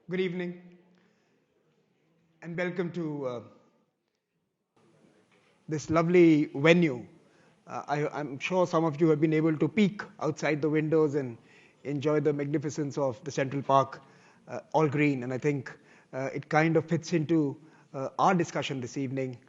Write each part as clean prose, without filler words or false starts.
Good evening and welcome to this lovely venue. I'm sure some of you have been able to peek outside the windows and enjoy the magnificence of the Central Park, all green. And I think it kind of fits into our discussion this evening,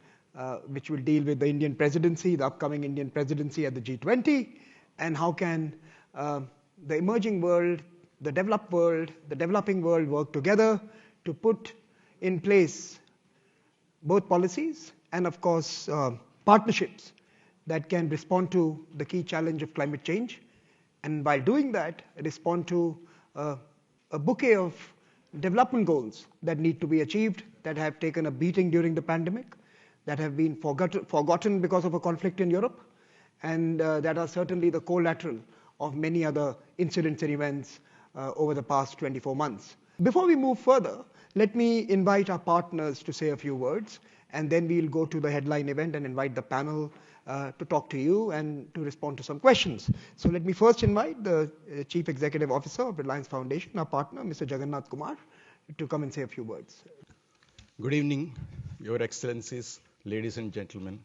which will deal with the Indian presidency, the upcoming Indian presidency at the G20, and how can uh, the emerging world, the developed world, the developing world work together to put in place both policies and, of course, partnerships that can respond to the key challenge of climate change. And while doing that, respond to uh, a bouquet of development goals that need to be achieved, that have taken a beating during the pandemic, that have been forgotten because of a conflict in Europe, and that are certainly the collateral of many other incidents and events over the past 24 months. Before we move further, let me invite our partners to say a few words, and then we'll go to the headline event and invite the panel to talk to you and to respond to some questions. So let me first invite the Chief Executive Officer of Reliance Foundation, our partner, Mr. Jagannath Kumar, to come and say a few words. Good evening, Your Excellencies, ladies and gentlemen.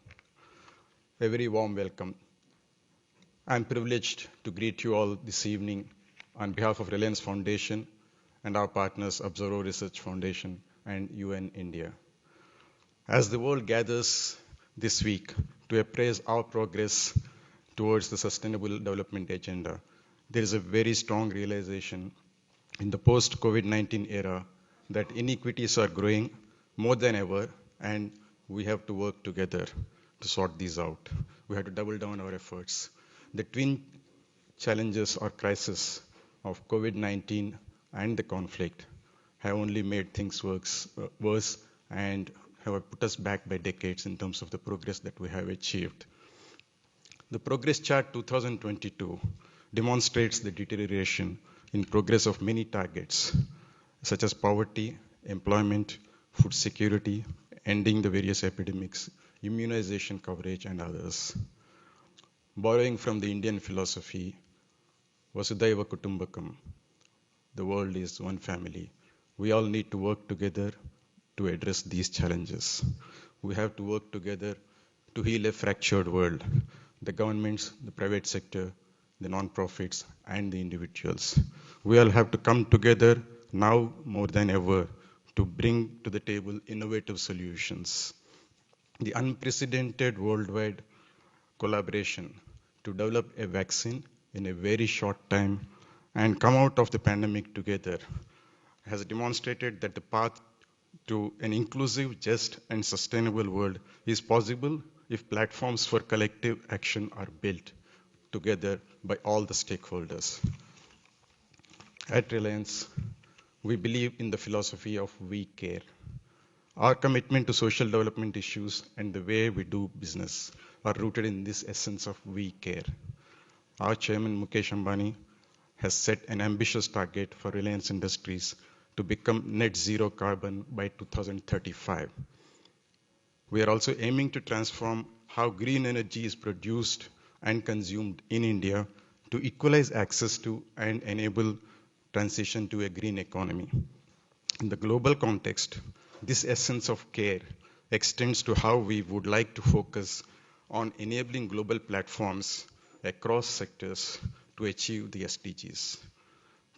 A very warm welcome. I'm privileged to greet you all this evening on behalf of Reliance Foundation and our partners Observer Research Foundation and UN India. As the world gathers this week to appraise our progress towards the Sustainable Development Agenda, there is a very strong realization in the post-COVID-19 era that inequities are growing more than ever, and we have to work together to sort these out. We have to double down our efforts. The twin challenges or crises of COVID-19 and the conflict have only made things worse and have put us back by decades in terms of the progress that we have achieved. The Progress Chart 2022 demonstrates the deterioration in progress of many targets, such as poverty, employment, food security, ending the various epidemics, immunization coverage, and others. Borrowing from the Indian philosophy, Vasudhaiva Kutumbakam, the world is one family. We all need to work together to address these challenges. We have to work together to heal a fractured world. The governments, the private sector, the non-profits, and the individuals. We all have to come together now more than ever to bring to the table innovative solutions. The unprecedented worldwide collaboration to develop a vaccine in a very short time and come out of the pandemic together has demonstrated that the path to an inclusive, just, and sustainable world is possible if platforms for collective action are built together by all the stakeholders. At Reliance, we believe in the philosophy of we care. Our commitment to social development issues and the way we do business are rooted in this essence of we care. Our chairman, Mukesh Ambani, has set an ambitious target for Reliance Industries to become net zero carbon by 2035. We are also aiming to transform how green energy is produced and consumed in India to equalize access to and enable transition to a green economy. In the global context, this essence of care extends to how we would like to focus on enabling global platforms across sectors to achieve the SDGs.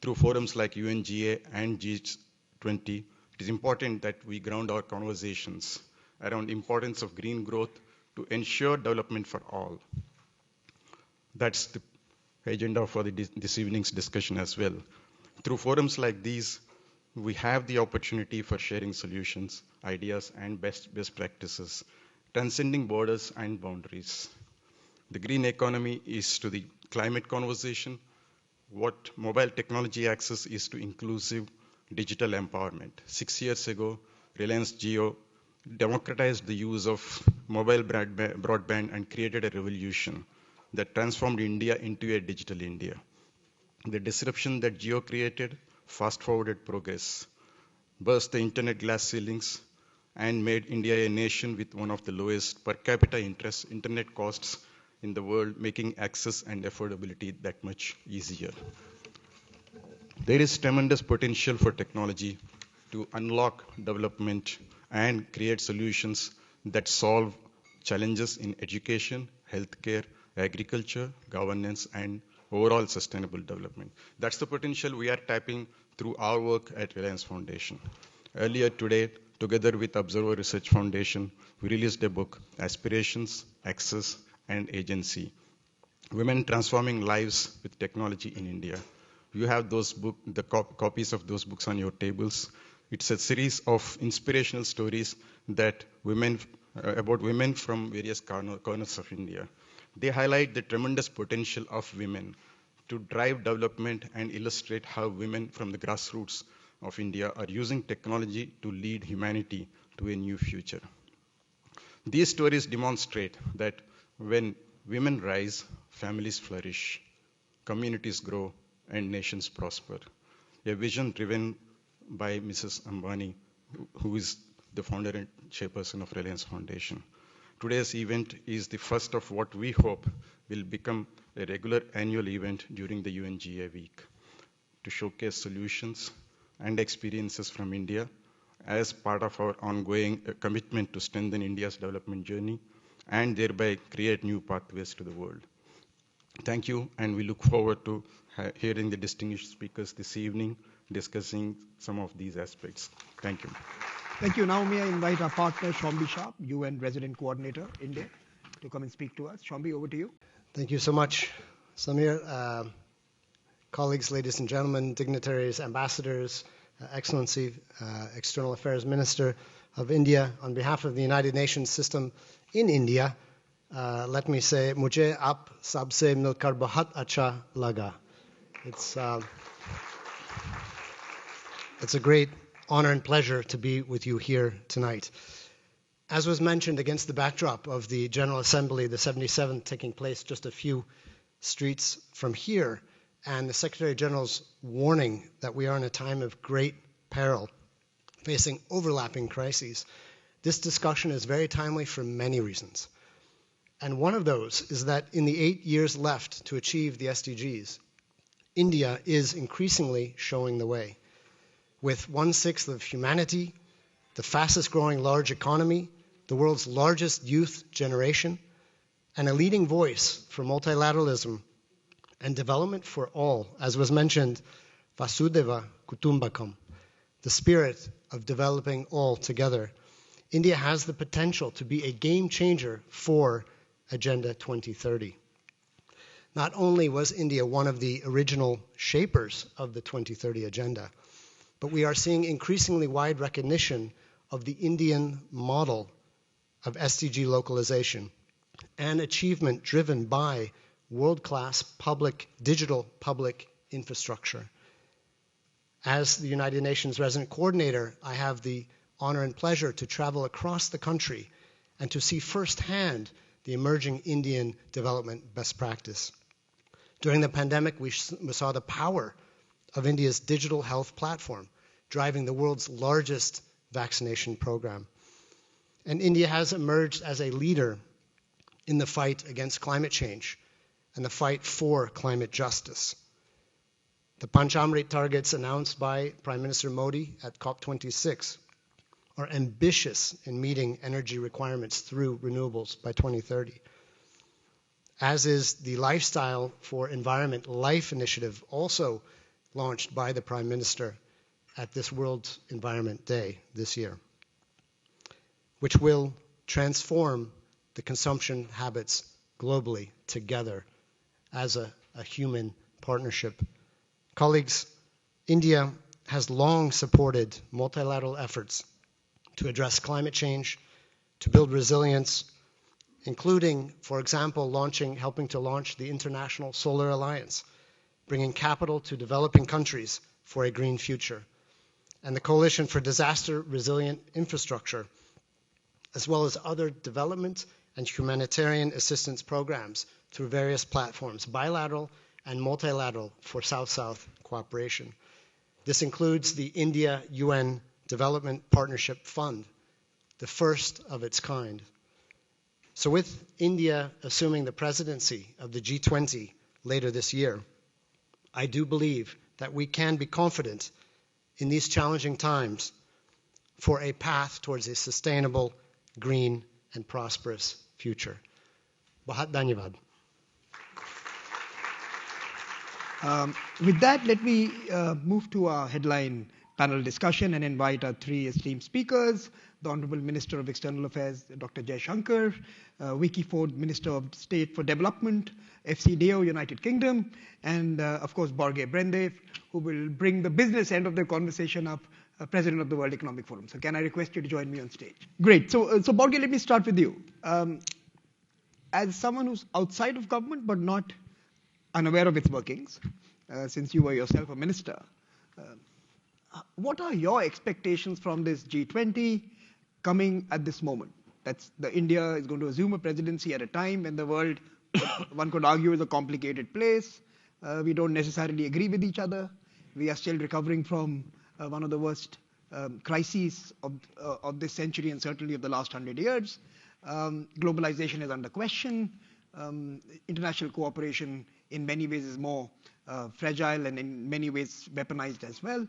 Through forums like UNGA and G20, it is important that we ground our conversations around the importance of green growth to ensure development for all. That's the agenda for this evening's discussion as well. Through forums like these, we have the opportunity for sharing solutions, ideas, and best practices, transcending borders and boundaries. The green economy is to the climate conversation what mobile technology access is to inclusive digital empowerment. 6 years ago, Reliance Jio democratized the use of mobile broadband and created a revolution that transformed India into a digital India. The disruption that Jio created fast-forwarded progress, burst the internet glass ceilings, and made India a nation with one of the lowest per capita internet costs in the world, making access and affordability that much easier. There is tremendous potential for technology to unlock development and create solutions that solve challenges in education, healthcare, agriculture, governance, and overall sustainable development. That's the potential we are tapping through our work at Reliance Foundation. Earlier today, together with Observer Research Foundation, we released a book, Aspirations, Access, and Agency, Women Transforming Lives with Technology in India. You have those copies of those books on your tables. It's a series of inspirational stories that about women from various corners of India. They highlight the tremendous potential of women to drive development and illustrate how women from the grassroots of India are using technology to lead humanity to a new future. These stories demonstrate that when women rise, families flourish, communities grow, and nations prosper. A vision driven by Mrs. Ambani, who is the founder and chairperson of Reliance Foundation. Today's event is the first of what we hope will become a regular annual event during the UNGA week to showcase solutions and experiences from India as part of our ongoing commitment to strengthen India's development journey and thereby create new pathways to the world. Thank you, and we look forward to hearing the distinguished speakers this evening discussing some of these aspects. Thank you. Thank you. Now may I invite our partner, Shombi Sharp, UN Resident Coordinator, India, to come and speak to us. Shombi, over to you. Thank you so much, Samir. Colleagues, ladies and gentlemen, dignitaries, ambassadors, Excellency, External Affairs Minister of India, on behalf of the United Nations system in India, let me say, Mujhe aap sabse milkar bahut acha laga. It's a great honor and pleasure to be with you here tonight. As was mentioned, against the backdrop of the General Assembly, the 77th, taking place just a few streets from here, and the Secretary General's warning that we are in a time of great peril, facing overlapping crises, this discussion is very timely for many reasons. And one of those is that in the 8 years left to achieve the SDGs, India is increasingly showing the way. With 1/6 of humanity, the fastest growing large economy, the world's largest youth generation, and a leading voice for multilateralism and development for all, as was mentioned, Vasudhaiva Kutumbakam, the spirit of developing all together. India has the potential to be a game changer for Agenda 2030. Not only was India one of the original shapers of the 2030 Agenda, but we are seeing increasingly wide recognition of the Indian model of SDG localization and achievement driven by world-class digital public infrastructure. As the United Nations Resident Coordinator, I have the honor and pleasure to travel across the country and to see firsthand the emerging Indian development best practice. During the pandemic, we saw the power of India's digital health platform, driving the world's largest vaccination program. And India has emerged as a leader in the fight against climate change and the fight for climate justice. The Panchamrit targets announced by Prime Minister Modi at COP26 are ambitious in meeting energy requirements through renewables by 2030. As is the Lifestyle for Environment Life initiative, also launched by the Prime Minister at this World Environment Day this year, which will transform the consumption habits globally together as a human partnership. Colleagues, India has long supported multilateral efforts to address climate change, to build resilience, including, for example, helping to launch the International Solar Alliance, bringing capital to developing countries for a green future, and the Coalition for Disaster Resilient Infrastructure, as well as other development and humanitarian assistance programs through various platforms, bilateral and multilateral, for South-South cooperation. This includes the India-UN Development Partnership Fund, the first of its kind. So with India assuming the presidency of the G20 later this year, I do believe that we can be confident in these challenging times for a path towards a sustainable, green, and prosperous future. Bahut dhanyavad. With that, let me move to our headline panel discussion and invite our three esteemed speakers: the Honorable Minister of External Affairs, Dr. Jay Shankar, Vicky Ford, Minister of State for Development, FCDO, United Kingdom, and of course, Borge Brende, who will bring the business end of the conversation up, President of the World Economic Forum. So can I request you to join me on stage? Great. So Borge, let me start with you. As someone who's outside of government but not unaware of its workings, since you were yourself a minister, what are your expectations from this G20 coming at this moment? That's India is going to assume a presidency at a time when the world, one could argue, is a complicated place. We don't necessarily agree with each other. We are still recovering from one of the worst crises of this century and certainly of the last 100 years. Globalization is under question. International cooperation in many ways is more fragile and in many ways weaponized as well.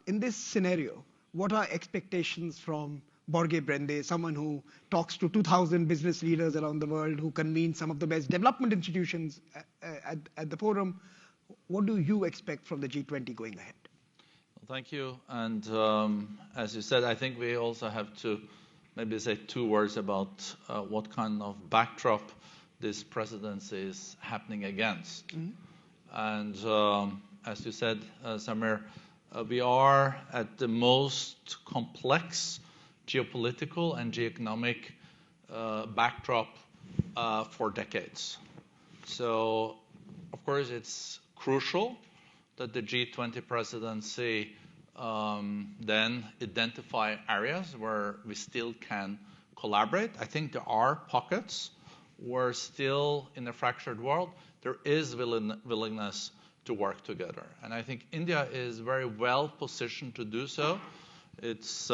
In this scenario, what are expectations from Borge Brende, someone who talks to 2,000 business leaders around the world, who convenes some of the best development institutions at the forum? What do you expect from the G20 going ahead? Well, thank you. And as you said, I think we also have to maybe say two words about what kind of backdrop this presidency is happening against. Mm-hmm. And as you said, Samir, we are at the most complex geopolitical and geoeconomic backdrop for decades. So, of course, it's crucial that the G20 presidency then identify areas where we still can collaborate. I think there are pockets where still in a fractured world, there is willingness to work together. And I think India is very well positioned to do so. It's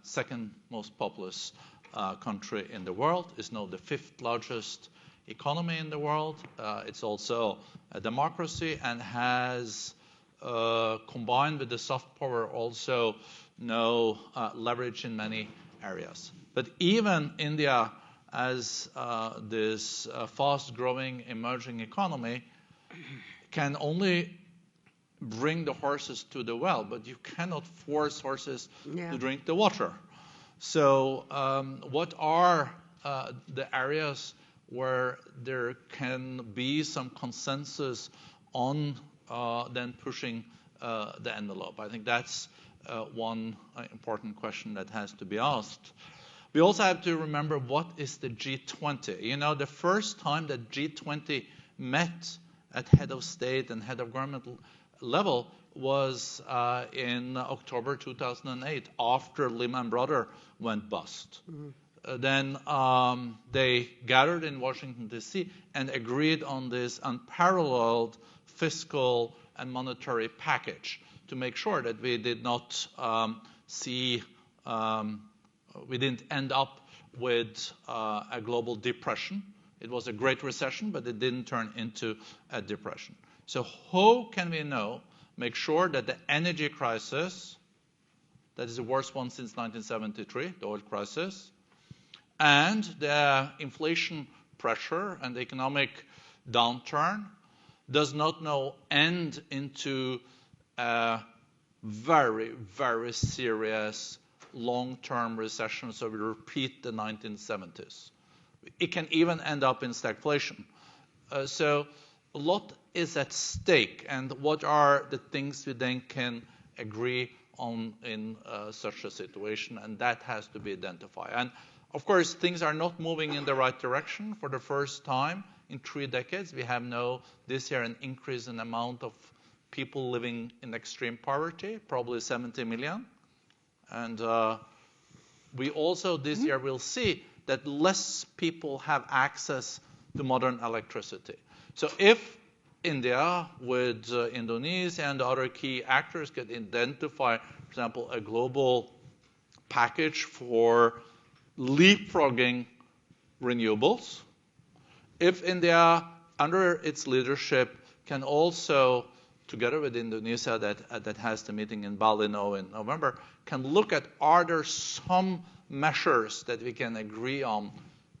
second most populous country in the world. It's now the fifth largest economy in the world. It's also a democracy and has, combined with the soft power, also no leverage in many areas. But even India, as this fast-growing emerging economy, can only bring the horses to the well, but you cannot force horses to drink the water. So what are the areas where there can be some consensus on then pushing the envelope? I think that's one important question that has to be asked. We also have to remember, what is the G20? You know, the first time that G20 met at head of state and head of government level was in October 2008, after Lehman Brothers went bust. Mm-hmm. Then they gathered in Washington, D.C. and agreed on this unparalleled fiscal and monetary package to make sure that we did not we didn't end up with a global depression. It was a great recession, but it didn't turn into a depression. So how can we make sure that the energy crisis, that is the worst one since 1973, the oil crisis, and the inflation pressure and the economic downturn does not now end into a very, very serious long-term recession, so we repeat the 1970s. It can even end up in stagflation. So a lot is at stake, and what are the things we then can agree on in such a situation, and that has to be identified. And of course, things are not moving in the right direction. For the first time in 3 decades, we have now this year an increase in the amount of people living in extreme poverty, probably 70 million. And we also this year will see that less people have access to modern electricity. So if India, with Indonesia and other key actors, can identify, for example, a global package for leapfrogging renewables, if India, under its leadership, can also together with Indonesia that has the meeting in Bali now in November, can look at, are there some measures that we can agree on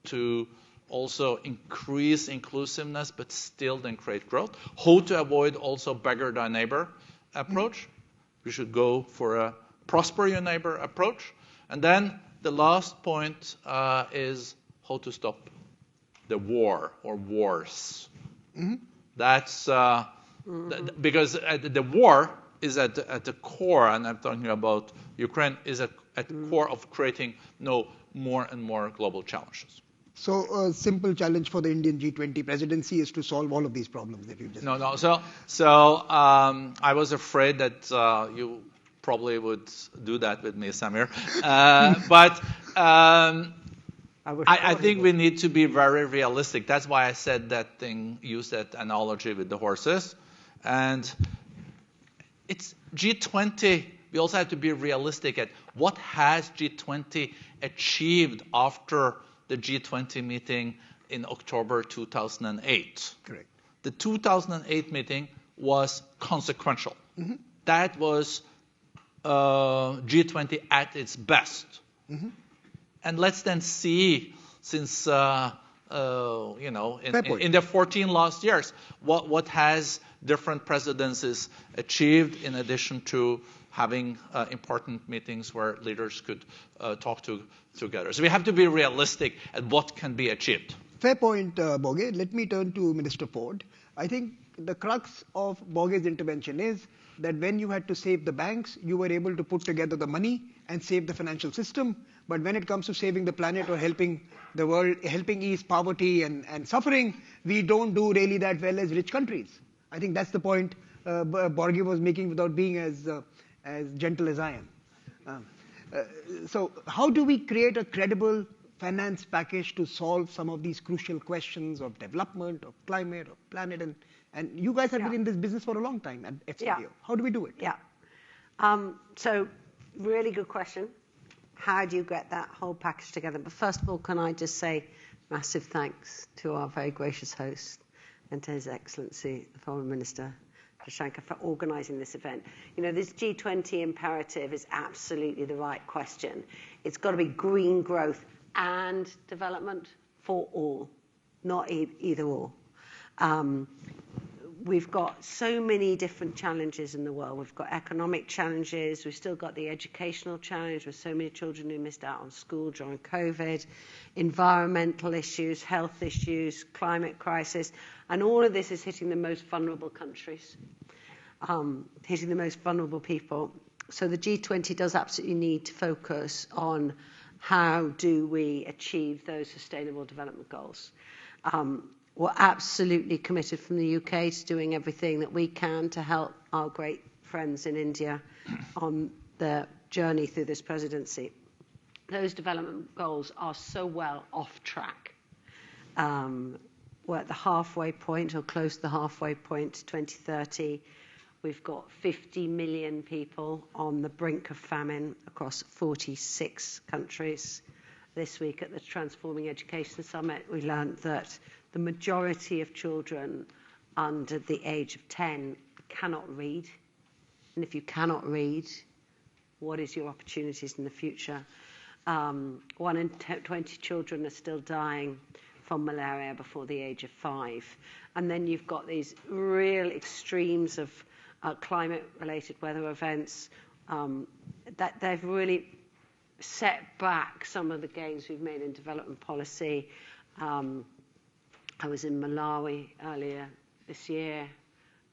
to also increase inclusiveness but still then create growth? How to avoid also beggar thy neighbor approach. We should go for a prosper your neighbor approach. And then the last point is how to stop the war or wars. That's because the war is at the core, and I'm talking about Ukraine, is at the core of creating more and more global challenges. So a simple challenge for the Indian G20 presidency is to solve all of these problems that you just No. So I was afraid that you probably would do that with me, Samir. But I think we need to be very realistic. That's why I said that thing, use that analogy with the horses. And it's G20. We also have to be realistic at what has G20 achieved after the G20 meeting in October 2008. Correct. The 2008 meeting was consequential. That was G20 at its best. And let's then see, since in the 14 last years, what has different presidencies achieved in addition to having important meetings where leaders could talk together. So we have to be realistic at what can be achieved. Fair point, Borge. Let me turn to Minister Ford. I think the crux of Borge's intervention is that when you had to save the banks, you were able to put together the money and save the financial system. But when it comes to saving the planet or helping the world, helping ease poverty and suffering, we don't do really that well as rich countries. I think that's the point Borge was making without being as gentle as I am. So how do we create a credible finance package to solve some of these crucial questions of development, of climate, of planet? And you guys have been in this business for a long time at FCDO. Yeah. How do we do it? Yeah. So really good question. How do you get that whole package together? But first of all, can I just say massive thanks to our very gracious host and to His Excellency, the Foreign Minister, Shashanka, for organising this event. You know, this G20 imperative is absolutely the right question. It's got to be green growth and development for all, not either or. We've got so many different challenges in the world. We've got economic challenges. We've still got the educational challenge with so many children who missed out on school during COVID, environmental issues, health issues, climate crisis. And all of this is hitting the most vulnerable countries, hitting the most vulnerable people. So the G20 does absolutely need to focus on how do we achieve those sustainable development goals. We're absolutely committed from the UK to doing everything that we can to help our great friends in India on their journey through this presidency. Those development goals are so well off track. We're at the halfway point or close to the halfway point to 2030. We've got 50 million people on the brink of famine across 46 countries. This week at the Transforming Education Summit, we learned that the majority of children under the age of 10 cannot read. And if you cannot read, what is your opportunities in the future? 1 in 20 children are still dying from malaria before the age of 5. And then you've got these real extremes of climate-related weather events that they've really set back some of the gains we've made in development policy. I was in Malawi earlier this year,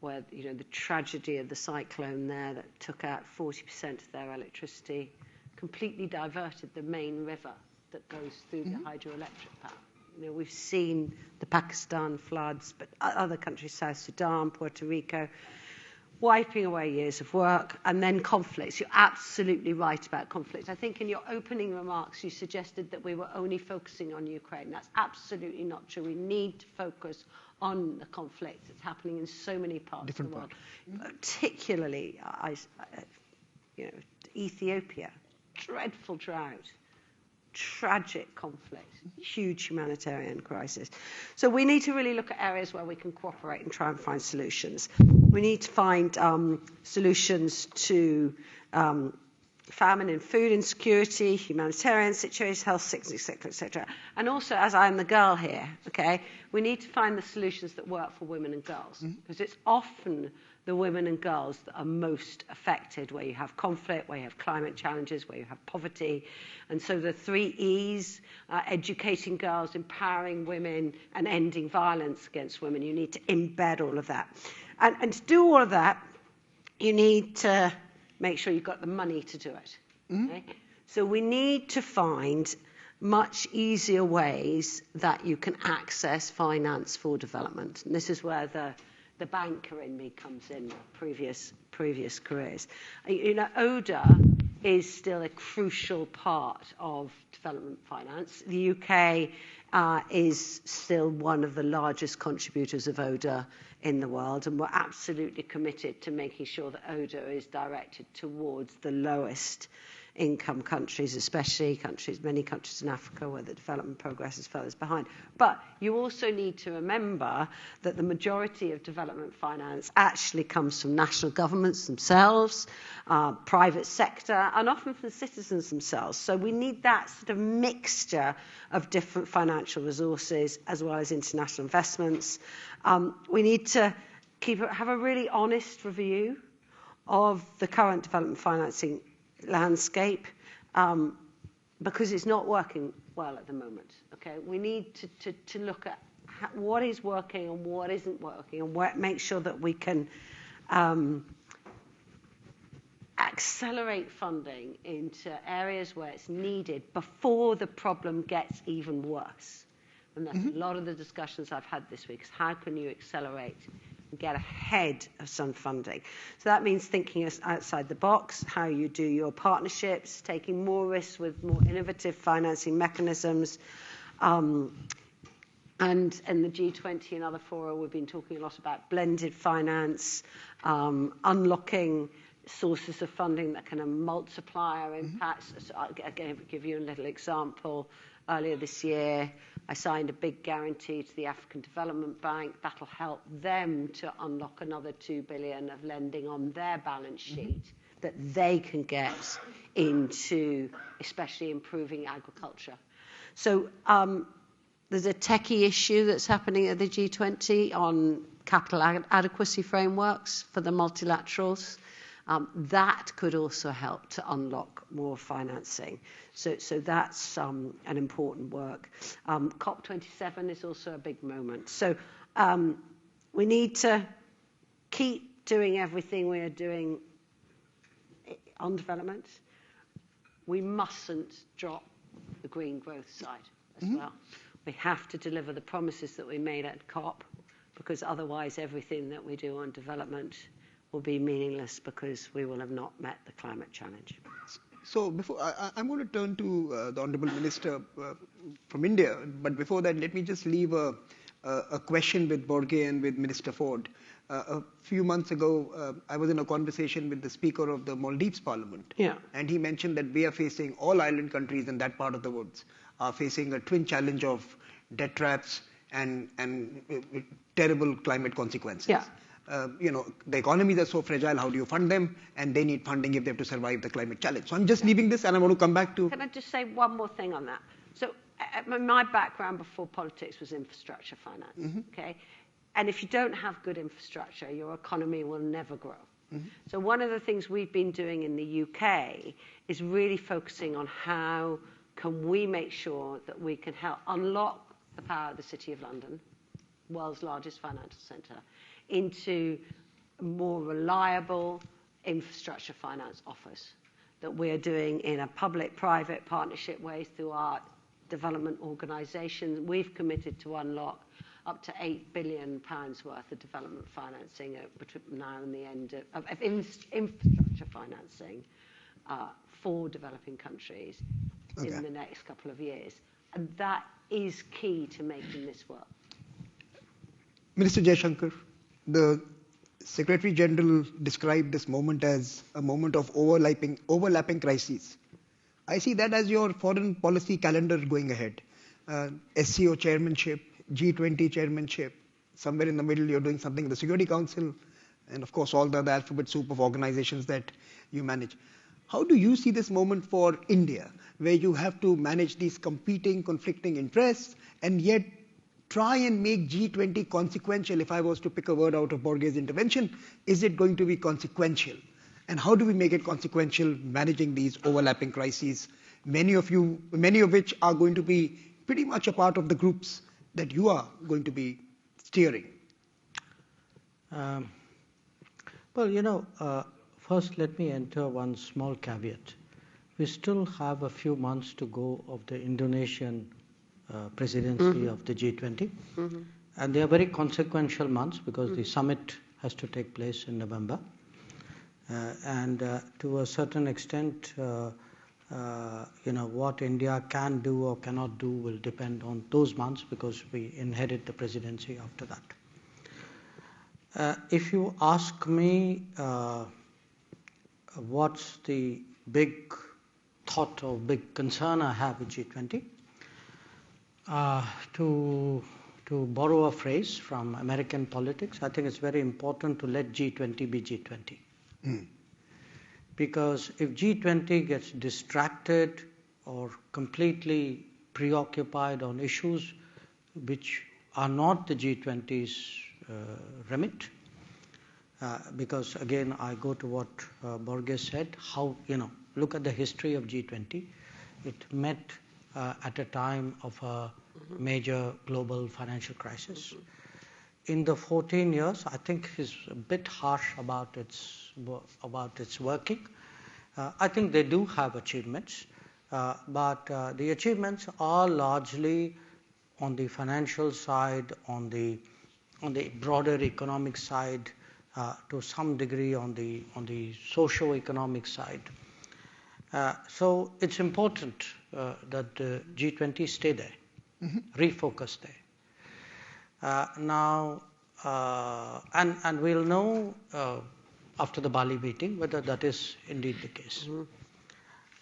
where the tragedy of the cyclone there that took out 40% of their electricity, completely diverted the main river that goes through the hydroelectric power. We've seen the Pakistan floods, but other countries, South Sudan, Puerto Rico, wiping away years of work, and then conflicts. You're absolutely right about conflict. I think in your opening remarks, you suggested that we were only focusing on Ukraine. That's absolutely not true. We need to focus on the conflict that's happening in so many parts of the world, particularly Ethiopia, dreadful drought, tragic conflict, huge humanitarian crisis. So we need to really look at areas where we can cooperate and try and find solutions. We need to find solutions to famine and food insecurity, humanitarian situations, health sickness, etc., etc. And also, as I'm the girl here, okay, we need to find the solutions that work for women and girls, because it's often the women and girls that are most affected, where you have conflict, where you have climate challenges, where you have poverty. And so the 3 E's, educating girls, empowering women, and ending violence against women, you need to embed all of that. And to do all of that, you need to make sure you've got the money to do it. Okay? So we need to find much easier ways that you can access finance for development. And this is where the banker in me comes in, previous careers. You know, ODA is still a crucial part of development finance. The UK is still one of the largest contributors of ODA in the world, and we're absolutely committed to making sure that ODA is directed towards the lowest income countries, especially many countries in Africa where the development progress is furthest behind. But you also need to remember that the majority of development finance actually comes from national governments themselves, private sector, and often from citizens themselves. So we need that sort of mixture of different financial resources as well as international investments. We need to have a really honest review of the current development financing landscape, because it's not working well at the moment. Okay, we need to look at what is working and what isn't working, and make sure that we can accelerate funding into areas where it's needed before the problem gets even worse. And that's a lot of the discussions I've had this week, is how can you accelerate and get ahead of some funding. So that means thinking outside the box, how you do your partnerships, taking more risks with more innovative financing mechanisms. And in the G20 and other fora, we've been talking a lot about blended finance, unlocking sources of funding that can have multiplier impacts. So I'll give you a little example. Earlier this year, I signed a big guarantee to the African Development Bank. That'll help them to unlock another $2 billion of lending on their balance sheet that they can get into, especially improving agriculture. So there's a techie issue that's happening at the G20 on capital adequacy frameworks for the multilaterals. That could also help to unlock more financing. So that's an important work. COP27 is also a big moment. So we need to keep doing everything we are doing on development. We mustn't drop the green growth side as well. We have to deliver the promises that we made at COP, because otherwise everything that we do on development will be meaningless, because we will have not met the climate challenge. So before I'm going to turn to the Honourable Minister from India, but before that, let me just leave a question with Borge and with Minister Ford. A few months ago, I was in a conversation with the Speaker of the Maldives Parliament, and he mentioned that we are facing, all island countries in that part of the world are facing a twin challenge of debt traps and terrible climate consequences. The economies are so fragile, how do you fund them? And they need funding if they have to survive the climate challenge. So I'm just leaving this, and I want to come back to... Can I just say one more thing on that? So my background before politics was infrastructure finance, okay? And if you don't have good infrastructure, your economy will never grow. So one of the things we've been doing in the UK is really focusing on how can we make sure that we can help unlock the power of the City of London, world's largest financial centre, into more reliable infrastructure finance offers that we're doing in a public-private partnership way through our development organisation. We've committed to unlock up to £8 billion worth of development financing between now and the end of infrastructure financing for developing countries in the next couple of years. And that is key to making this work. Minister Jaishankar, the Secretary General described this moment as a moment of overlapping crises. I see that as your foreign policy calendar going ahead. SCO chairmanship, G20 chairmanship, somewhere in the middle you're doing something in the Security Council, and of course all the other alphabet soup of organizations that you manage. How do you see this moment for India, where you have to manage these competing, conflicting interests, and yet try and make G20 consequential? If I was to pick a word out of Borge's intervention, is it going to be consequential? And how do we make it consequential, managing these overlapping crises, many of which are going to be pretty much a part of the groups that you are going to be steering? First let me enter one small caveat. We still have a few months to go of the Indonesian presidency of the G20. And they are very consequential months because the summit has to take place in November. And to a certain extent, what India can do or cannot do will depend on those months because we inherit the presidency after that. If you ask me what's the big thought or big concern I have with G20, to borrow a phrase from American politics, I think it's very important to let G20 be G20. Because if G20 gets distracted or completely preoccupied on issues which are not the G20's remit, because again I go to what Borges said, look at the history of G20. It met at a time of a major global financial crisis. In the 14 years, I think is a bit harsh about its working. I think they do have achievements, but the achievements are largely on the financial side, on the broader economic side, to some degree on the socio-economic side. So it's important that the G20 stay there, refocus there. Now, and we'll know after the Bali meeting whether that is indeed the case.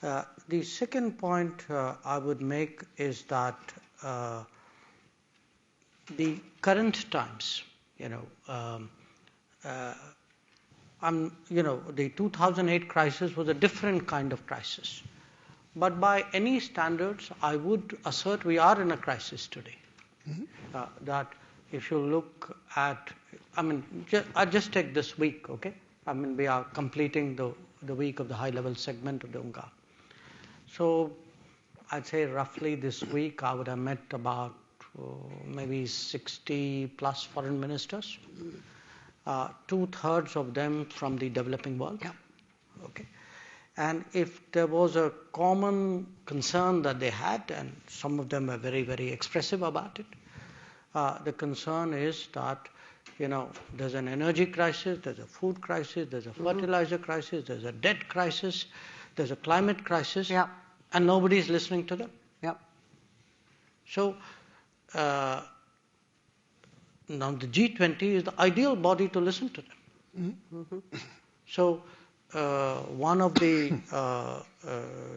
The second point I would make is that the current times, the 2008 crisis was a different kind of crisis. But by any standards, I would assert we are in a crisis today. That if you look at, I just take this week, okay? We are completing the week of the high-level segment of the UNGA. So I'd say roughly this week I would have met about maybe 60 plus foreign ministers, 2/3 of them from the developing world. Yeah. Okay. And if there was a common concern that they had, and some of them were very, very expressive about it, the concern is that, there's an energy crisis, there's a food crisis, there's a fertilizer crisis, there's a debt crisis, there's a climate crisis, and nobody's listening to them. So now the G20 is the ideal body to listen to them. So one of the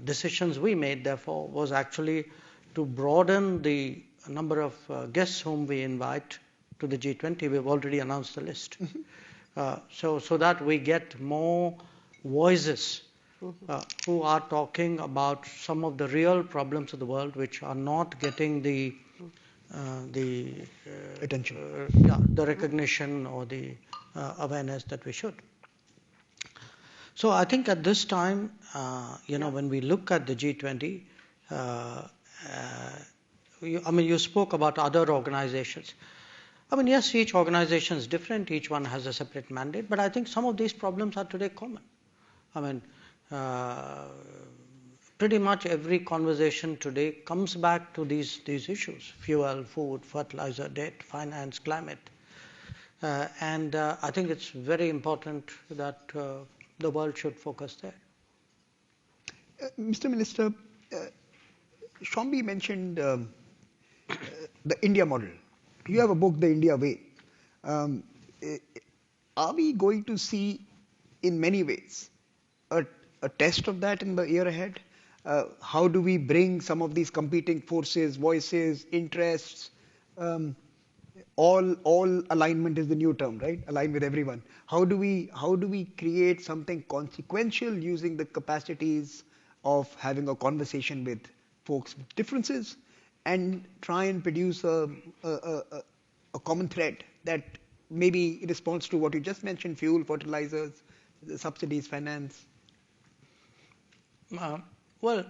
decisions we made, therefore, was actually to broaden the number of guests whom we invite to the G20. We've already announced the list. So that we get more voices who are talking about some of the real problems of the world which are not getting the attention, the recognition or the awareness that we should. So I think at this time, when we look at the G20, you spoke about other organizations. Yes, each organization is different. Each one has a separate mandate. But I think some of these problems are today common. Pretty much every conversation today comes back to these issues: fuel, food, fertilizer, debt, finance, climate. And I think it's very important that the world should focus there. Mr. Minister, Shombi mentioned the India model. You have a book, The India Way. Are we going to see, in many ways, a test of that in the year ahead? How do we bring some of these competing forces, voices, interests, all alignment is the new term, right? Align with everyone. How do we create something consequential using the capacities of having a conversation with folks with differences, and try and produce a common thread that maybe responds to what you just mentioned: fuel, fertilizers, subsidies, finance. Well,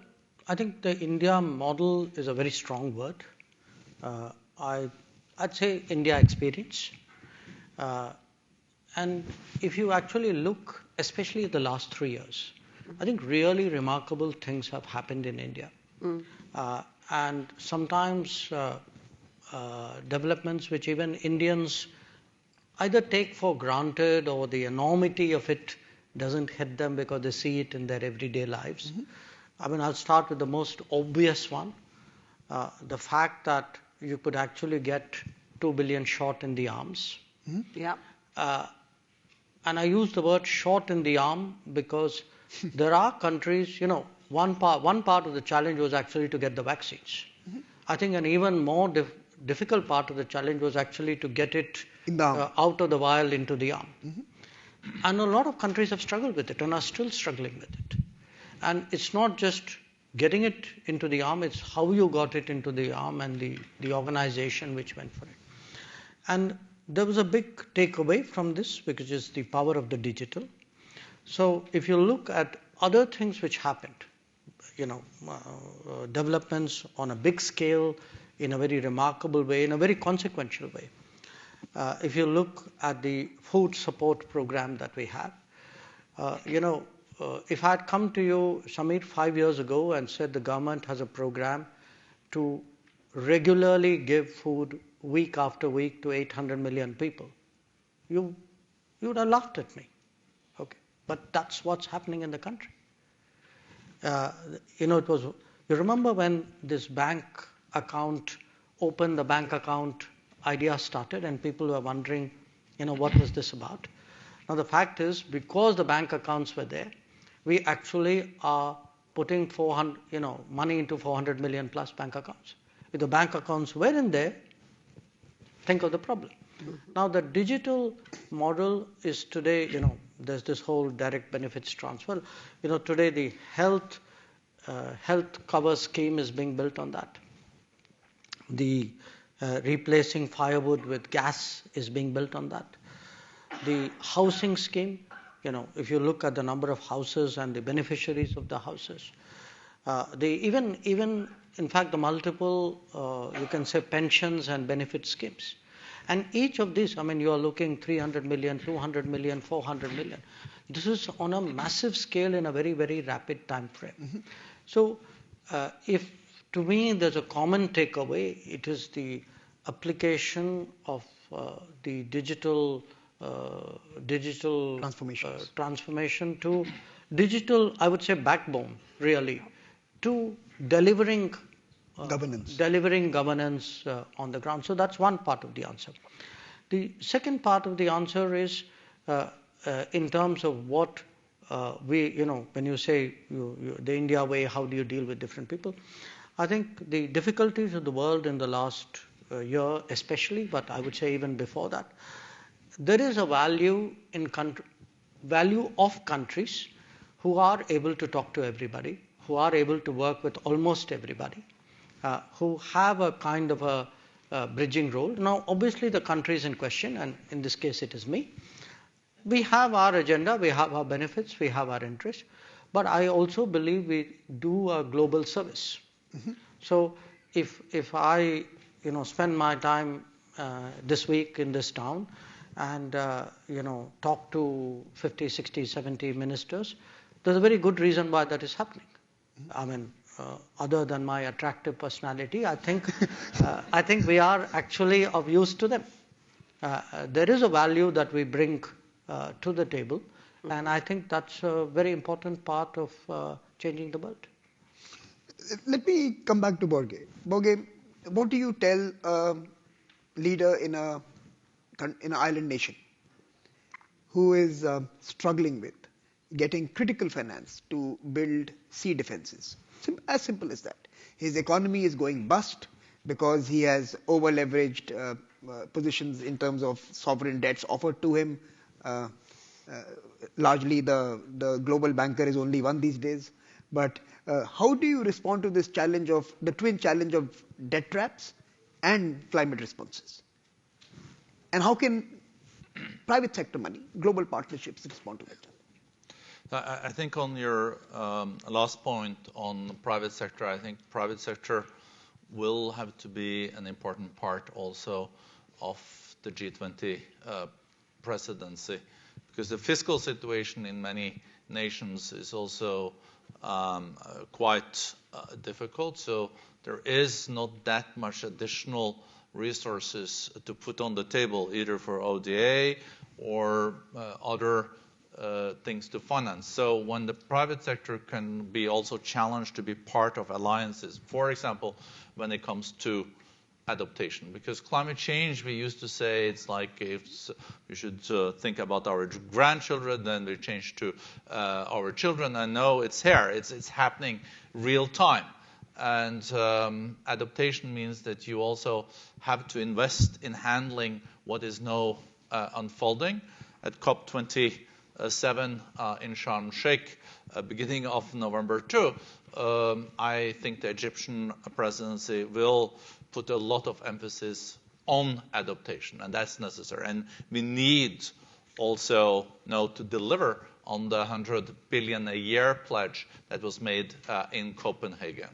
I think the India model is a very strong word. I'd say India experience. And if you actually look, especially the last 3 years, I think really remarkable things have happened in India. And sometimes developments which even Indians either take for granted, or the enormity of it doesn't hit them because they see it in their everyday lives. I mean, I'll start with the most obvious one. The fact that you could actually get 2 billion shot in the arms. Yeah. And I use the word shot in the arm because there are countries, one part of the challenge was actually to get the vaccines. I think an even more difficult part of the challenge was actually to get it out of the vial into the arm. And a lot of countries have struggled with it and are still struggling with it. And it's not just getting it into the arm, it's how you got it into the arm and the organization which went for it. And there was a big takeaway from this, which is the power of the digital. So if you look at other things which happened, developments on a big scale, in a very remarkable way, in a very consequential way. If you look at the food support program that we have, if I had come to you, Samir, 5 years ago and said the government has a program to regularly give food week after week to 800 million people, you would have laughed at me. Okay, but that's what's happening in the country. You remember when this open the bank account idea started, and people were wondering, what was this about? Now the fact is, because the bank accounts were there, we actually are putting money into 400 million plus bank accounts. If the bank accounts weren't there, think of the problem. Now the digital model is today, there's this whole direct benefits transfer. Today the health cover scheme is being built on that. The replacing firewood with gas is being built on that. The housing scheme, if you look at the number of houses and the beneficiaries of the houses, even in fact the multiple, you can say, pensions and benefit schemes. And each of these, you are looking 300 million, 200 million, 400 million. This is on a massive scale in a very, very rapid time frame. So if to me there's a common takeaway, it is the application of the digital transformation to digital, I would say, backbone, really, to delivering governance on the ground. So that's one part of the answer. The second part of the answer is in terms of what when you say the India way, how do you deal with different people? I think the difficulties of the world in the last year especially, but I would say even before that, there is a value of countries who are able to talk to everybody, who are able to work with almost everybody, who have a kind of a bridging role. Now, obviously, the countries in question, and in this case it is me, we have our agenda, we have our benefits, we have our interests, but I also believe we do a global service. So if I spend my time this week in this town and talk to 50, 60, 70 ministers, there's a very good reason why that is happening. Other than my attractive personality, I think we are actually of use to them. There is a value that we bring to the table, and I think that's a very important part of changing the world. Let me come back to Borge. Borge, what do you tell a leader in an island nation who is struggling with getting critical finance to build sea defenses. As simple as that. His economy is going bust because he has over-leveraged positions in terms of sovereign debts offered to him. Largely, the global banker is only one these days. But how do you respond to this challenge of the twin challenge of debt traps and climate responses? And how can private sector money, global partnerships respond to that challenge? I think on your last point on private sector, I think private sector will have to be an important part also of the G20 presidency, because the fiscal situation in many nations is also quite difficult. So there is not that much additional resources to put on the table, either for ODA or other things to finance. So when the private sector can be also challenged to be part of alliances, for example, when it comes to adaptation, because climate change, we used to say it's like if we should think about our grandchildren, then we change to our children, and no, it's here, it's happening real time. And adaptation means that you also have to invest in handling what is now unfolding. At COP27 in Sharm el-Sheikh, beginning of November 2, I think the Egyptian presidency will put a lot of emphasis on adaptation, and that's necessary. And we need also now to deliver on the 100 billion a year pledge that was made in Copenhagen.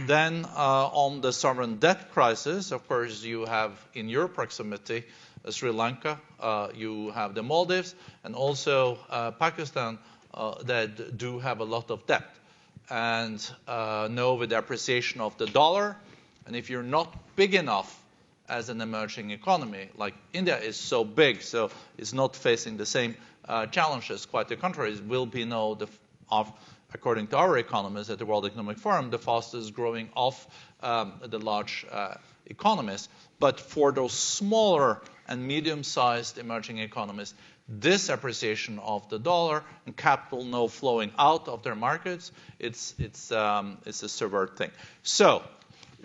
Then on the sovereign debt crisis, of course, you have in your proximity Sri Lanka, you have the Maldives, and also Pakistan that do have a lot of debt. And now with the appreciation of the dollar, and if you're not big enough as an emerging economy, like India is so big, so it's not facing the same challenges, quite the contrary, it will be now, according to our economists at the World Economic Forum, the fastest growing of the large economies. But for those smaller and medium-sized emerging economies, this appreciation of the dollar and capital now flowing out of their markets, it's a severe thing. So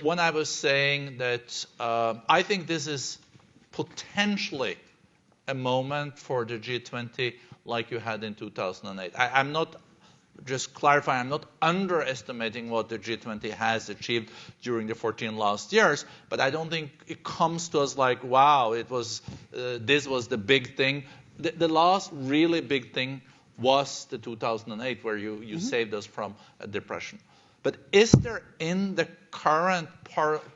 when I was saying that I think this is potentially a moment for the G20 like you had in 2008. I'm not, just clarifying, I'm not underestimating what the G20 has achieved during the 14 last years, but I don't think it comes to us like, wow, it was this was the big thing. The last really big thing was the 2008, where you saved us from a depression. But is there, in the current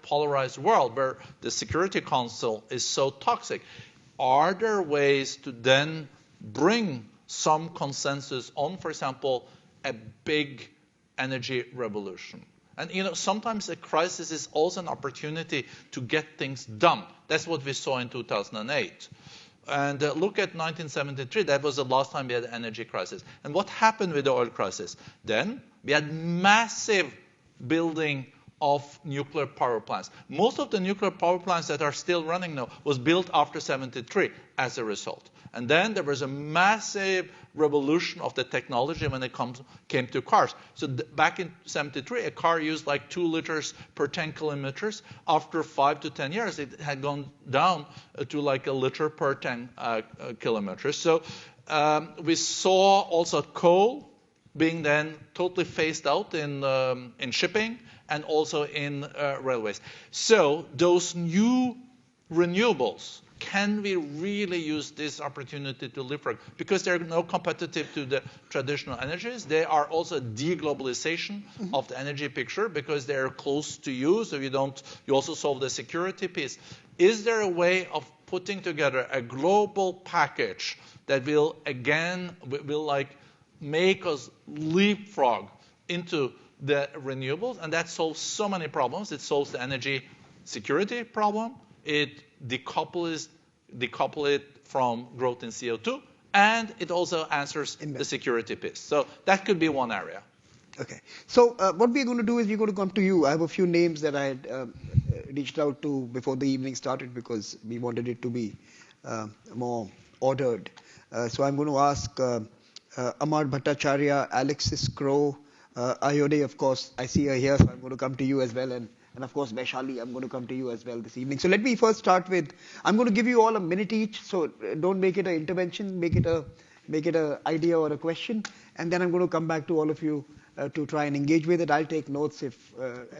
polarized world where the Security Council is so toxic, are there ways to then bring some consensus on, for example, a big energy revolution? And sometimes a crisis is also an opportunity to get things done. That's what we saw in 2008. And look at 1973. That was the last time we had an energy crisis. And what happened with the oil crisis? Then we had massive building of nuclear power plants. Most of the nuclear power plants that are still running now was built after 73 as a result. And then there was a massive revolution of the technology when it came to cars. So back in 73, a car used like 2 liters per 10 kilometers. After 5 to 10 years, it had gone down to like 1 liter per 10 kilometers. So we saw also coal being then totally phased out in shipping and also in railways. So those new renewables, can we really use this opportunity to leapfrog? Because they're no competitive to the traditional energies. They are also deglobalization of the energy picture because they're close to you, so you also solve the security piece. Is there a way of putting together a global package that will like make us leapfrog into the renewables? And that solves so many problems. It solves the energy security problem. It decouple it from growth in CO2, and it also answers the security piece. So that could be one area. Okay. So what we're going to do is we're going to come to you. I have a few names that I had reached out to before the evening started because we wanted it to be more ordered. So I'm going to ask Amar Bhattacharya, Alexis Crow, Ayode, of course, I see her here, so I'm going to come to you as well. And of course, Vaishali, I'm going to come to you as well this evening. So let me first start with, I'm going to give you all a minute each, so don't make it an intervention, make it a idea or a question, and then I'm going to come back to all of you to try and engage with it. I'll take notes if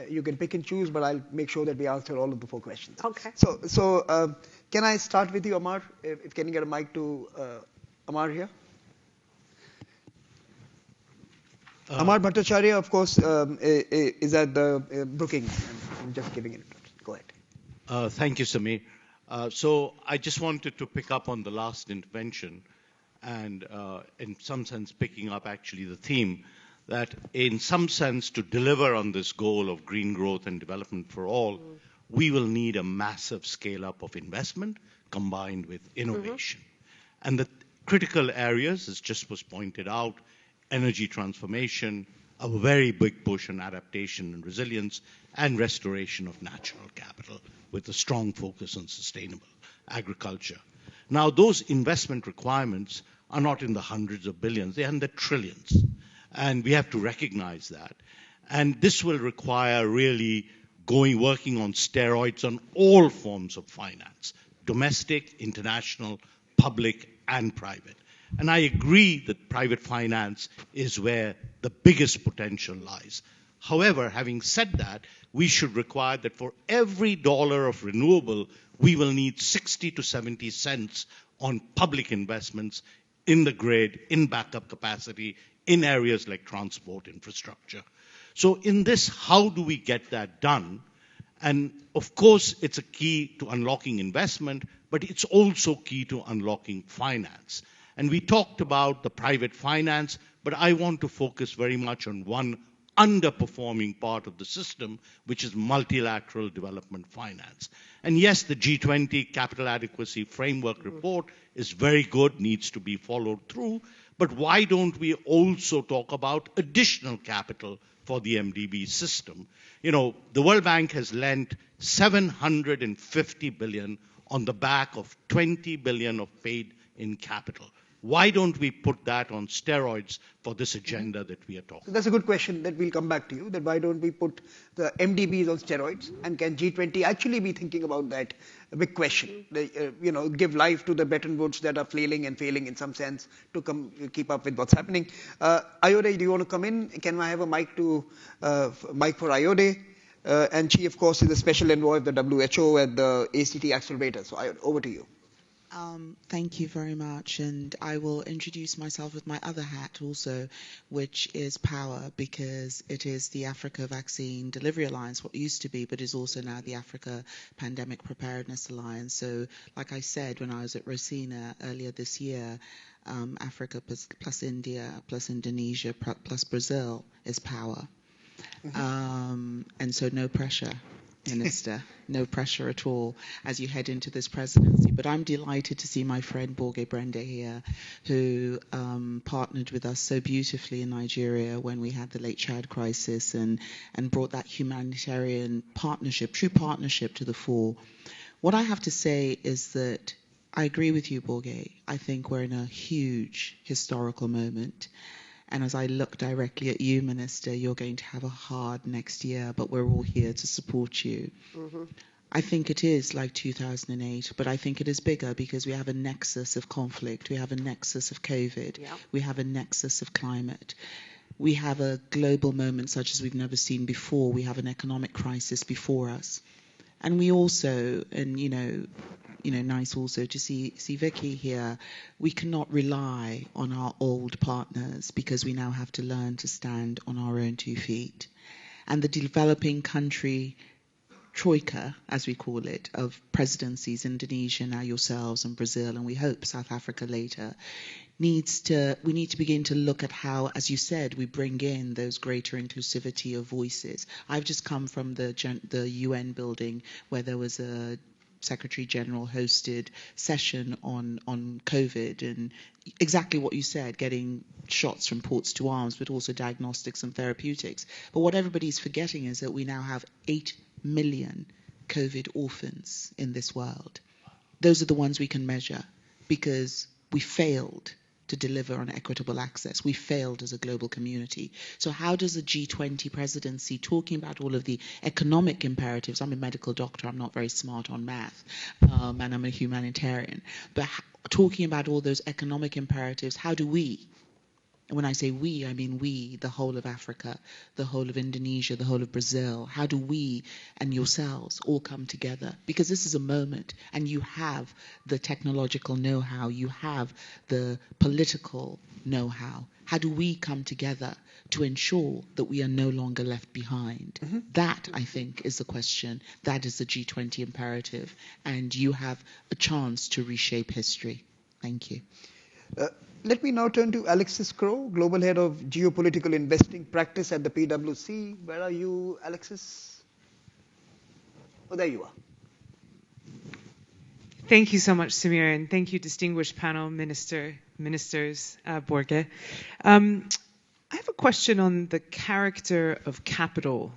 you can pick and choose, but I'll make sure that we answer all of the 4 questions. Okay. So can I start with you, Amar? If can you get a mic to Amar here? Amar Bhattacharya, of course, is at the Brookings. I'm just giving it. Go ahead. Thank you, Samir. So I just wanted to pick up on the last intervention and in some sense picking up actually the theme that in some sense to deliver on this goal of green growth and development for all, we will need a massive scale up of investment combined with innovation. And the critical areas, as just was pointed out, energy transformation, a very big push on adaptation and resilience, and restoration of natural capital with a strong focus on sustainable agriculture. Now, those investment requirements are not in the hundreds of billions, they are in the trillions. And we have to recognize that. And this will require really working on steroids on all forms of finance, domestic, international, public, and private. And I agree that private finance is where the biggest potential lies. However, having said that, we should require that for every dollar of renewable, we will need 60 to 70 cents on public investments in the grid, in backup capacity, in areas like transport infrastructure. So in this, how do we get that done? And of course, it's a key to unlocking investment, but it's also key to unlocking finance. And we talked about the private finance, but I want to focus very much on one underperforming part of the system, which is multilateral development finance. And yes, the G20 Capital Adequacy Framework report is very good, needs to be followed through, but why don't we also talk about additional capital for the MDB system? You know, the World Bank has lent $750 billion on the back of $20 billion of paid-in capital. Why don't we put that on steroids for this agenda that we are talking about? So that's a good question that we'll come back to you, that why don't we put the MDBs on steroids, and can G20 actually be thinking about that? A big question. Give life to the Bretton Woods that are flailing and failing in some sense to keep up with what's happening. Ayode, do you want to come in? Can I have a mic for Ayode? And she, of course, is the special envoy of the WHO at the ACT Accelerator. So Ayode, over to you. Thank you very much, and I will introduce myself with my other hat also, which is POWER, because it is the Africa Vaccine Delivery Alliance, what used to be, but is also now the Africa Pandemic Preparedness Alliance. So, like I said when I was at Rosina earlier this year, Africa plus India plus Indonesia plus Brazil is POWER. And so no pressure, Minister, no pressure at all as you head into this presidency. But I'm delighted to see my friend Borge Brende here, who partnered with us so beautifully in Nigeria when we had the late Chad crisis and brought that humanitarian partnership, true partnership to the fore. What I have to say is that I agree with you, Borge. I think we're in a huge historical moment. And as I look directly at you, Minister, you're going to have a hard next year, but we're all here to support you. I think it is like 2008, but I think it is bigger because we have a nexus of conflict. We have a nexus of COVID. Yeah. We have a nexus of climate. We have a global moment such as we've never seen before. We have an economic crisis before us. And we also, and nice also to see Vicky here, we cannot rely on our old partners because we now have to learn to stand on our own 2 feet. And the developing country troika, as we call it, of presidencies, Indonesia, now yourselves, and Brazil, and we hope South Africa later, we need to begin to look at how, as you said, we bring in those greater inclusivity of voices. I've just come from the UN building where there was a Secretary General hosted session on COVID, and exactly what you said, getting shots from ports to arms, but also diagnostics and therapeutics. But what everybody's forgetting is that we now have 8 million COVID orphans in this world. Those are the ones we can measure because we failed to deliver on equitable access. We failed as a global community. So how does the G20 presidency, talking about all of the economic imperatives, I'm a medical doctor, I'm not very smart on math, and I'm a humanitarian, but talking about all those economic imperatives, how do we, and when I say we, I mean we, the whole of Africa, the whole of Indonesia, the whole of Brazil. How do we and yourselves all come together? Because this is a moment, and you have the technological know-how, you have the political know-how. How do we come together to ensure that we are no longer left behind? That, I think, is the question. That is the G20 imperative. And you have a chance to reshape history. Thank you. Let me now turn to Alexis Crowe, Global Head of Geopolitical Investing Practice at the PwC. Where are you, Alexis? Oh, there you are. Thank you so much, Samir, and thank you, distinguished panel, ministers, Borge. I have a question on the character of capital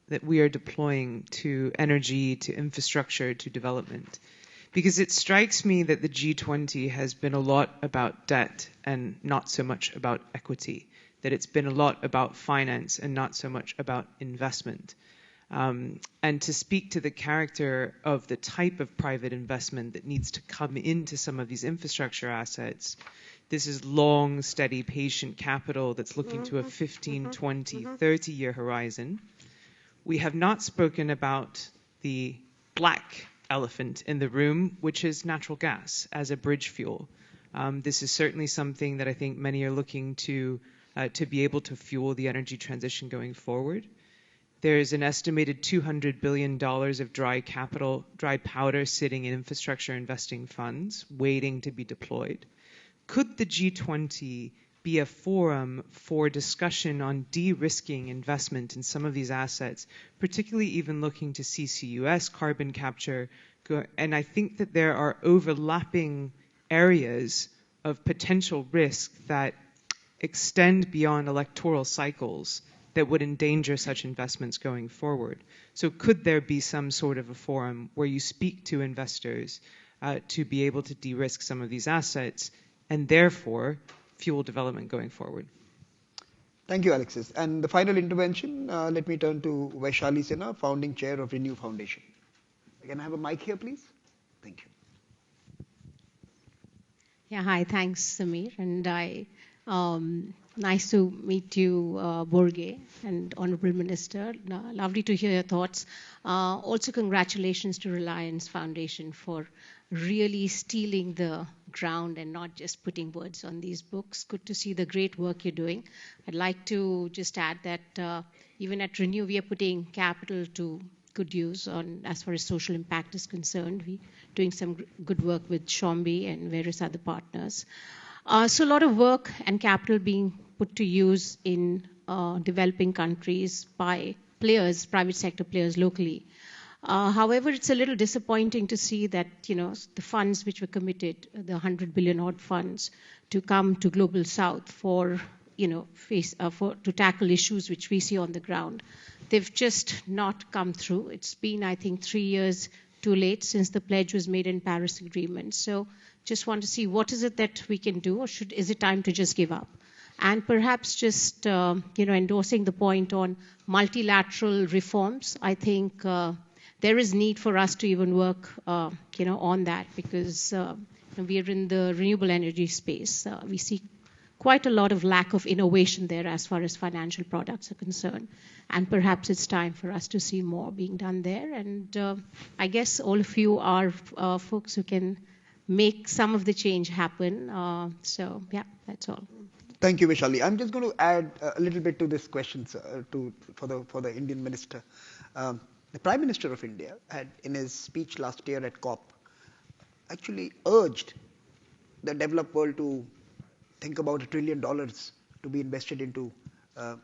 that we are deploying to energy, to infrastructure, to development. Because it strikes me that the G20 has been a lot about debt and not so much about equity, that it's been a lot about finance and not so much about investment. And to speak to the character of the type of private investment that needs to come into some of these infrastructure assets, this is long, steady, patient capital that's looking to a 15, 20, 30-year horizon. We have not spoken about the black elephant in the room, which is natural gas as a bridge fuel. This is certainly something that I think many are looking to be able to fuel the energy transition going forward. There's an estimated $200 billion of dry powder sitting in infrastructure investing funds waiting to be deployed. Could the G20 be a forum for discussion on de-risking investment in some of these assets, particularly even looking to CCUS, carbon capture? And I think that there are overlapping areas of potential risk that extend beyond electoral cycles that would endanger such investments going forward. So could there be some sort of a forum where you speak to investors to be able to de-risk some of these assets and therefore fuel development going forward? Thank you, Alexis. And the final intervention, let me turn to Vaishali Sinha, founding chair of Renew Foundation. Can I have a mic here, please? Thank you. Yeah, hi, thanks, Samir. And nice to meet you, Borge, and Honorable Minister. Lovely to hear your thoughts. Also, congratulations to Reliance Foundation for really stealing the ground and not just putting words on these books. Good to see the great work you're doing. I'd like to just add that even at Renew, we are putting capital to good use on as far as social impact is concerned. We're doing some good work with Shombi and various other partners. So a lot of work and capital being put to use in developing countries by players, private sector players locally. However, it's a little disappointing to see that, the funds which were committed, the 100 billion odd funds to come to Global South for, to tackle issues which we see on the ground, they've just not come through. It's been, I think, 3 years too late since the pledge was made in Paris Agreement. So just want to see what is it that we can do, or is it time to just give up? And perhaps just, endorsing the point on multilateral reforms. I think there is need for us to even work, on that, because we are in the renewable energy space. We see quite a lot of lack of innovation there as far as financial products are concerned. And perhaps it's time for us to see more being done there. And I guess all of you are folks who can make some of the change happen. So, yeah, that's all. Thank you, Vaishali. I'm just going to add a little bit to this question for the Indian minister. The Prime Minister of India had, in his speech last year at COP, actually urged the developed world to think about $1 trillion to be invested into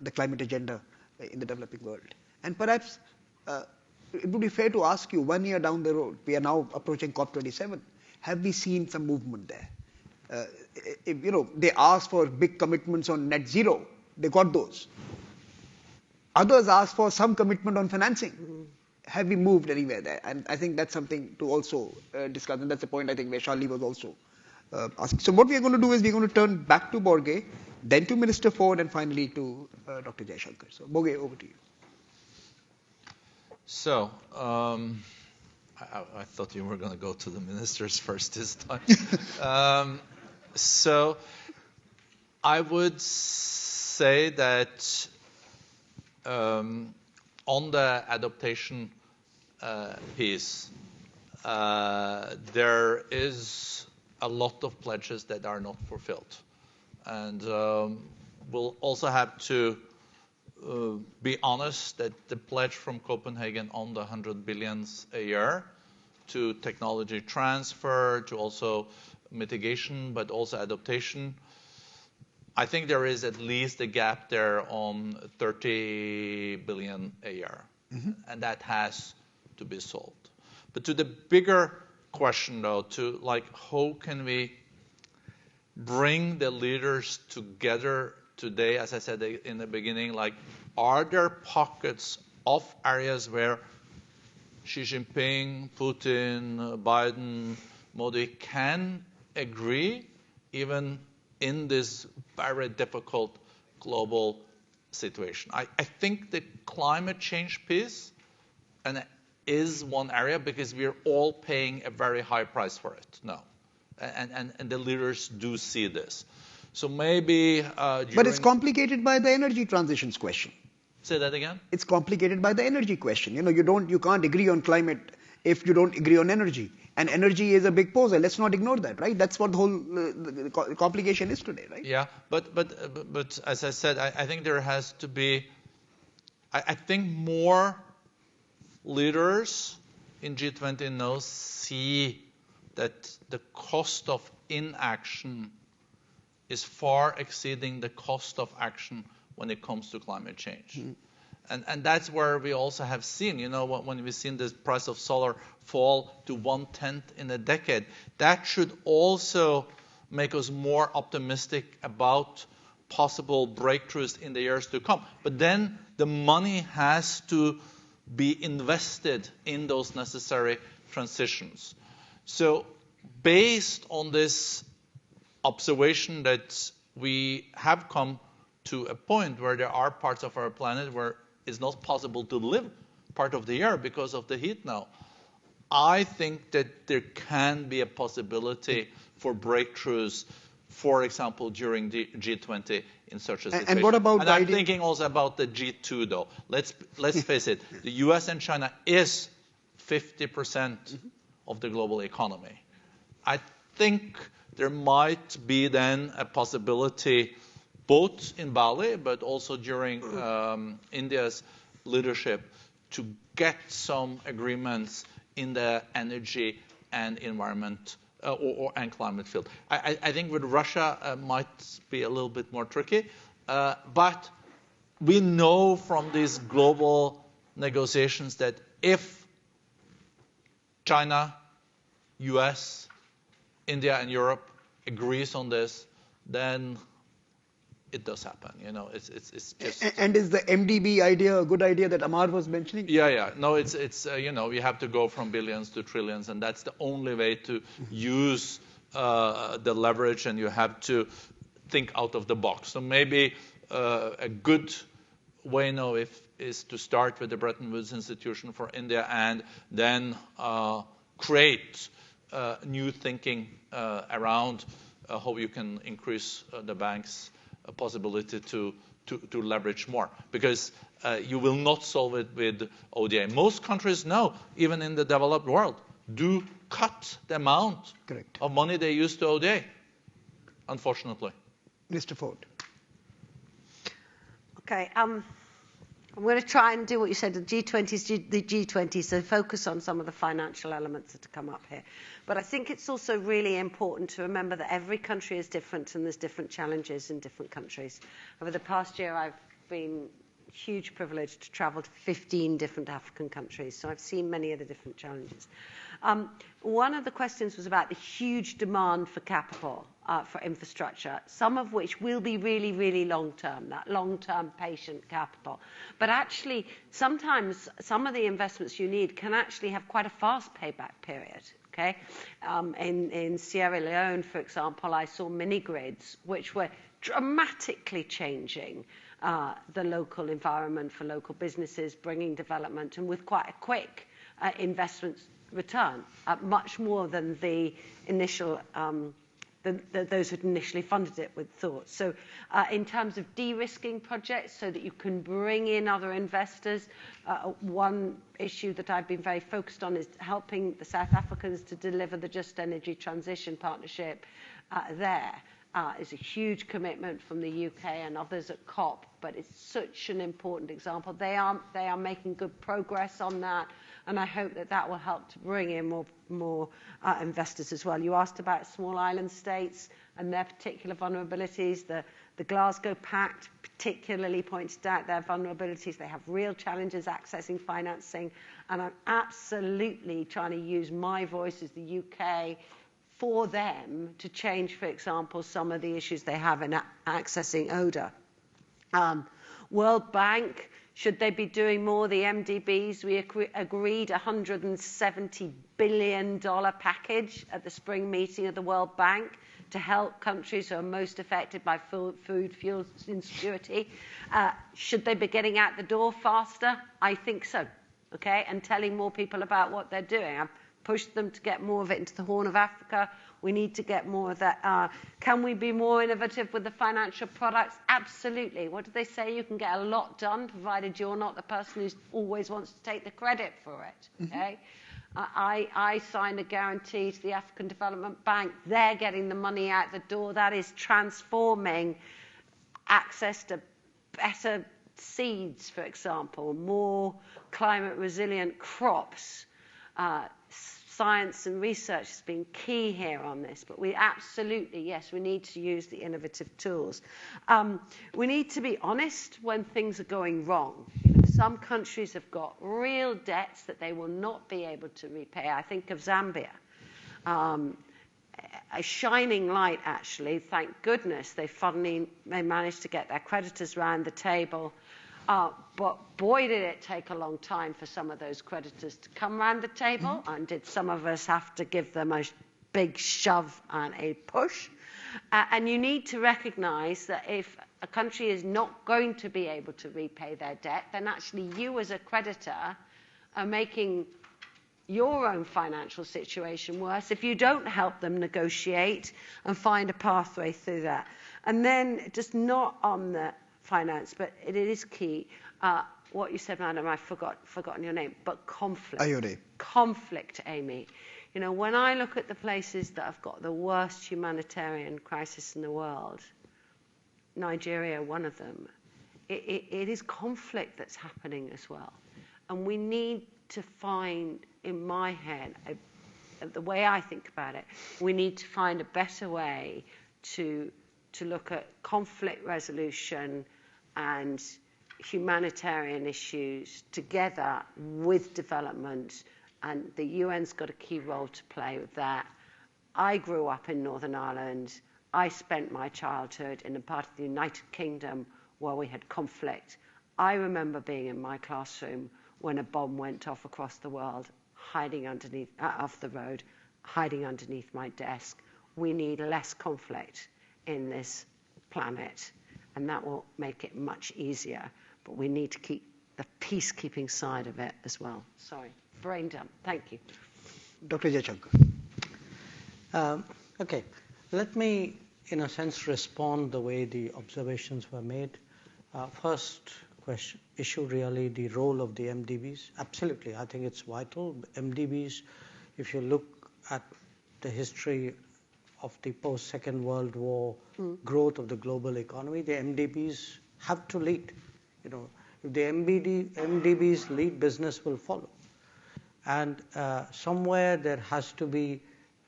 the climate agenda in the developing world. And perhaps it would be fair to ask you, 1 year down the road, we are now approaching COP27, have we seen some movement there? They asked for big commitments on net zero, they got those. Others asked for some commitment on financing. Have we moved anywhere there? And I think that's something to also discuss, and that's the point I think Vaishali was also asking. So what we are going to do is we're going to turn back to Borge, then to Minister Ford, and finally to Dr. Jaishankar. So Borge, over to you. So, I thought you were going to go to the ministers first this time. So, I would say that on the adaptation piece, there is a lot of pledges that are not fulfilled. And we'll also have to be honest that the pledge from Copenhagen on the 100 billion a year to technology transfer, to also mitigation, but also adaptation, I think there is at least a gap there on 30 billion a year. Mm-hmm. And that has to be solved. But to the bigger question, though, to like how can we bring the leaders together today, as I said in the beginning, like, are there pockets of areas where Xi Jinping, Putin, Biden, Modi can agree, even in this very difficult global situation? I think the climate change piece is one area because we're all paying a very high price for it now. And the leaders do see this. So maybe but it's complicated by the energy transitions question. Say that again? It's complicated by the energy question. You can't agree on climate if you don't agree on energy. And energy is a big poser. Let's not ignore that, right? That's what the whole the complication is today, right? Yeah, but as I said, I think there has to be, I think more leaders in G20 now see that the cost of inaction is far exceeding the cost of action when it comes to climate change. Mm-hmm. And that's where we also have seen, when we've seen the price of solar fall to 1/10 in a decade, that should also make us more optimistic about possible breakthroughs in the years to come. But then the money has to be invested in those necessary transitions. So based on this observation that we have come to a point where there are parts of our planet where it's not possible to live part of the year because of the heat now, I think that there can be a possibility for breakthroughs, for example, during the G20 in such a situation. And what about I'm thinking also about the G2, though. Let's face it. The U.S. and China is 50% of the global economy. I think there might be then a possibility, both in Bali but also during India's leadership, to get some agreements in the energy and environment and climate field. I think with Russia might be a little bit more tricky, but we know from these global negotiations that if China, US, India and Europe agrees on this, then it does happen. It's just. And is the MDB idea a good idea that Amar was mentioning? Yeah. No, it's we have to go from billions to trillions, and that's the only way to use the leverage, and you have to think out of the box. So maybe a good way now is to start with the Bretton Woods Institution for India and then create new thinking around how you can increase the bank's possibility to leverage more. Because you will not solve it with ODA. Most countries now, even in the developed world, do cut the amount of money they use to ODA, unfortunately. Mr. Ford. Okay. I'm going to try and do what you said, the G20, so focus on some of the financial elements that come up here. But I think it's also really important to remember that every country is different and there's different challenges in different countries. Over the past year, I've been huge privilege to travel to 15 different African countries, so I've seen many of the different challenges. One of the questions was about the huge demand for capital for infrastructure, some of which will be really, really long-term, that long-term patient capital. But actually, sometimes some of the investments you need can actually have quite a fast payback period. Okay, in Sierra Leone, for example, I saw mini grids which were dramatically changing the local environment for local businesses, bringing development, and with quite a quick investment return, much more than the initial those who initially funded it with thought. So in terms of de-risking projects so that you can bring in other investors, one issue that I've been very focused on is helping the South Africans to deliver the Just Energy Transition Partnership there. Is a huge commitment from the UK and others at COP, but it's such an important example. They are making good progress on that, and I hope that that will help to bring in more investors as well. You asked about small island states and their particular vulnerabilities. The Glasgow Pact particularly pointed out their vulnerabilities. They have real challenges accessing financing, and I'm absolutely trying to use my voice as the UK for them to change, for example, some of the issues they have in accessing ODA. World Bank, should they be doing more? The MDBs, we agreed a $170 billion package at the spring meeting of the World Bank to help countries who are most affected by food, fuel insecurity. Should they be getting out the door faster? I think so, okay, and telling more people about what they're doing. I've pushed them to get more of it into the Horn of Africa. We need to get more of that. Can we be more innovative with the financial products? Absolutely. What do they say? You can get a lot done, provided you're not the person who always wants to take the credit for it. Okay? I signed a guarantee to the African Development Bank. They're getting the money out the door. That is transforming access to better seeds, for example, more climate resilient crops. Science and research has been key here on this, but we absolutely, yes, we need to use the innovative tools. We need to be honest when things are going wrong. You know, some countries have got real debts that they will not be able to repay. I think of Zambia. A shining light, actually, thank goodness they managed to get their creditors round the table. But boy, did it take a long time for some of those creditors to come round the table, and did some of us have to give them a big shove and a push. And you need to recognise that if a country is not going to be able to repay their debt, then actually you as a creditor are making your own financial situation worse if you don't help them negotiate and find a pathway through that. And then, just not on the finance, but it is key. What you said, madam, I've forgotten your name, but conflict. Ayode. Conflict, Amy. You know, when I look at the places that have got the worst humanitarian crisis in the world, Nigeria, one of them, it is conflict that's happening as well. And we need to find, in my head, the way I think about it, we need to find a better way to look at conflict resolution and humanitarian issues together with development, and the UN's got a key role to play with that. I grew up in Northern Ireland. I spent my childhood in a part of the United Kingdom where we had conflict. I remember being in my classroom when a bomb went off across the world, hiding underneath, off the road, hiding underneath my desk. We need less conflict in this planet, and that will make it much easier. But we need to keep the peacekeeping side of it as well. Sorry, brain dump. Thank you. Dr. Jayashankar. Okay, let me, in a sense, respond the way the observations were made. First question, issue really the role of the MDBs. Absolutely, I think it's vital. MDBs, if you look at the history of the post-Second World War growth of the global economy, the MDBs have to lead. You know, if the MDBs lead, business will follow. And somewhere there has to be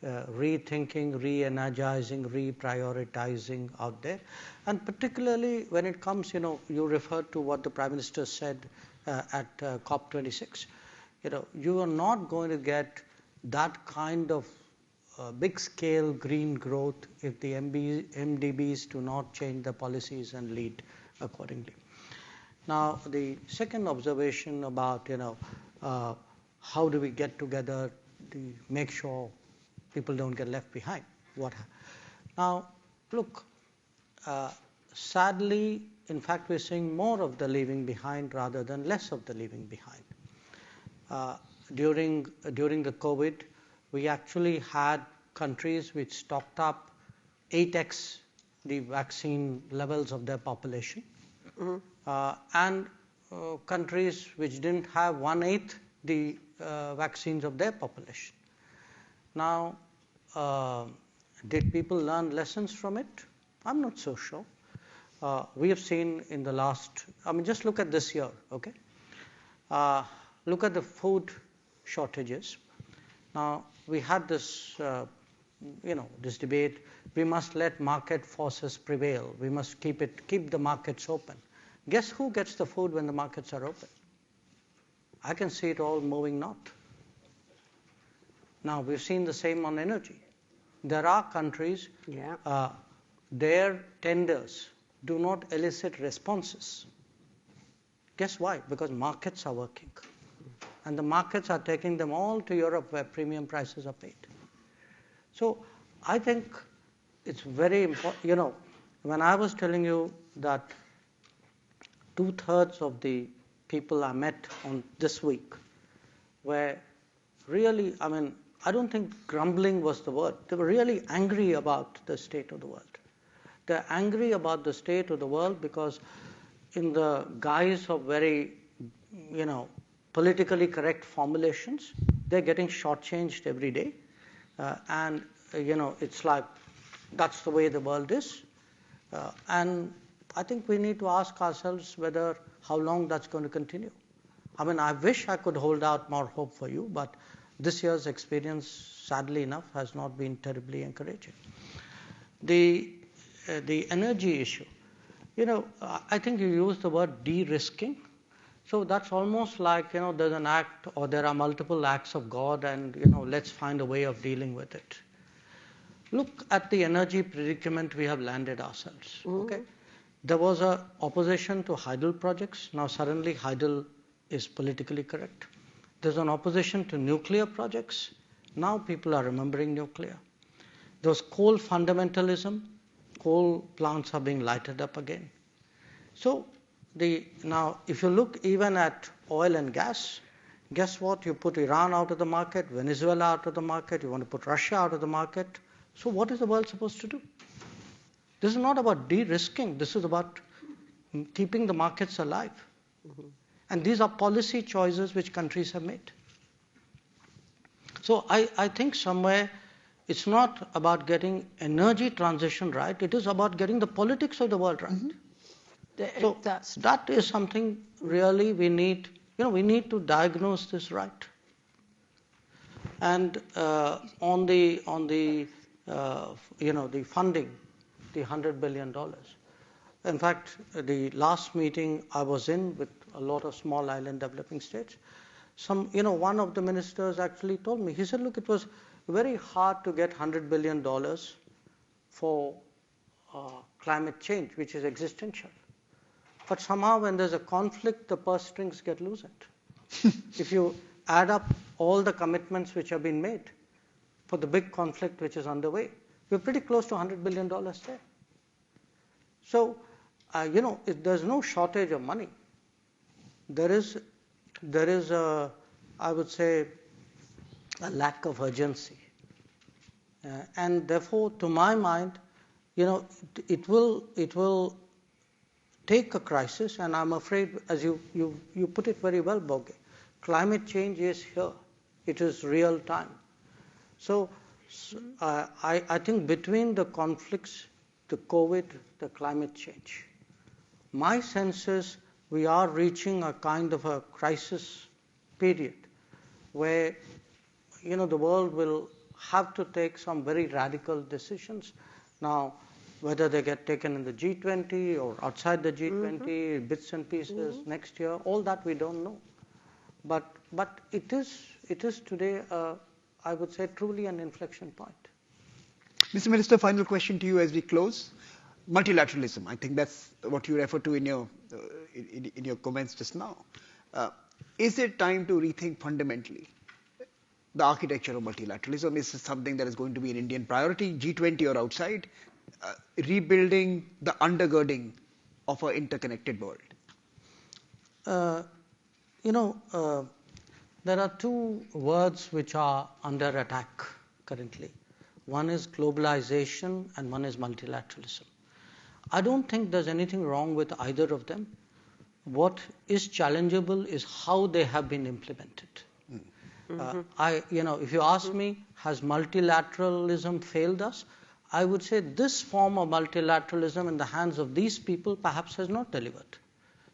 rethinking, re-energizing, reprioritizing out there. And particularly when it comes, you know, you referred to what the Prime Minister said at COP26. You know, you are not going to get that kind of big-scale green growth if the MDBs do not change the policies and lead accordingly. Now, the second observation about, you know, how do we get together to make sure people don't get left behind. Now, look, sadly, in fact, we're seeing more of the leaving behind rather than less of the leaving behind. During the COVID, we actually had countries which stocked up 8x the vaccine levels of their population, and countries which didn't have 1/8 the vaccines of their population. Now, did people learn lessons from it? I'm not so sure. We have seen in the last, just look at this year, okay? Look at the food shortages. Now, we had this, this debate. We must let market forces prevail. We must keep the markets open. Guess who gets the food when the markets are open? I can see it all moving north. Now, we've seen the same on energy. There are countries, their tenders do not elicit responses. Guess why? Because markets are working. And the markets are taking them all to Europe where premium prices are paid. So I think it's very important. When I was telling you that 2/3 of the people I met on this week were really, I don't think grumbling was the word. They were really angry about the state of the world. They're angry about the state of the world because in the guise of very, politically correct formulations, they're getting shortchanged every day. It's like that's the way the world is. And I think we need to ask ourselves how long that's going to continue. I wish I could hold out more hope for you, but this year's experience, sadly enough, has not been terribly encouraging. The energy issue, I think you used the word de-risking. So that's almost like, there's an act or there are multiple acts of God and, let's find a way of dealing with it. Look at the energy predicament we have landed ourselves. Okay, there was an opposition to hydel projects. Now suddenly hydel is politically correct. There's an opposition to nuclear projects. Now people are remembering nuclear. There was coal fundamentalism. Coal plants are being lighted up again. So now if you look even at oil and gas, guess what? You put Iran out of the market, Venezuela out of the market, you want to put Russia out of the market. So what is the world supposed to do? This is not about de-risking. This is about keeping the markets alive. And these are policy choices which countries have made. So I think somewhere it's not about getting energy transition right. It is about getting the politics of the world right. So that is something really we need. We need to diagnose this right. And on the funding, the $100 billion. In fact, the last meeting I was in with a lot of small island developing states, one of the ministers actually told me, he said, look, it was very hard to get $100 billion for climate change, which is existential. But somehow when there's a conflict, the purse strings get loosened. If you add up all the commitments which have been made for the big conflict which is underway, we're pretty close to $100 billion there. So, there's no shortage of money. There is I would say, a lack of urgency. And therefore, to my mind, it will take a crisis, and I'm afraid, as you put it very well, Borge, climate change is here. It is real time. So I think between the conflicts, the COVID, the climate change, my sense is we are reaching a kind of a crisis period where, the world will have to take some very radical decisions. Now, whether they get taken in the G20 or outside the G20, bits and pieces next year, all that we don't know. But it is today, I would say, truly an inflection point. Mr. Minister, final question to you as we close. Multilateralism, I think that's what you referred to in your comments just now. Is it time to rethink fundamentally the architecture of multilateralism. Is something that is going to be an Indian priority, G20 or outside, rebuilding the undergirding of our interconnected world? There are two words which are under attack currently. One is globalization and one is multilateralism. I don't think there's anything wrong with either of them. What is challengeable is how they have been implemented. If you ask me, has multilateralism failed us? I would say this form of multilateralism in the hands of these people perhaps has not delivered.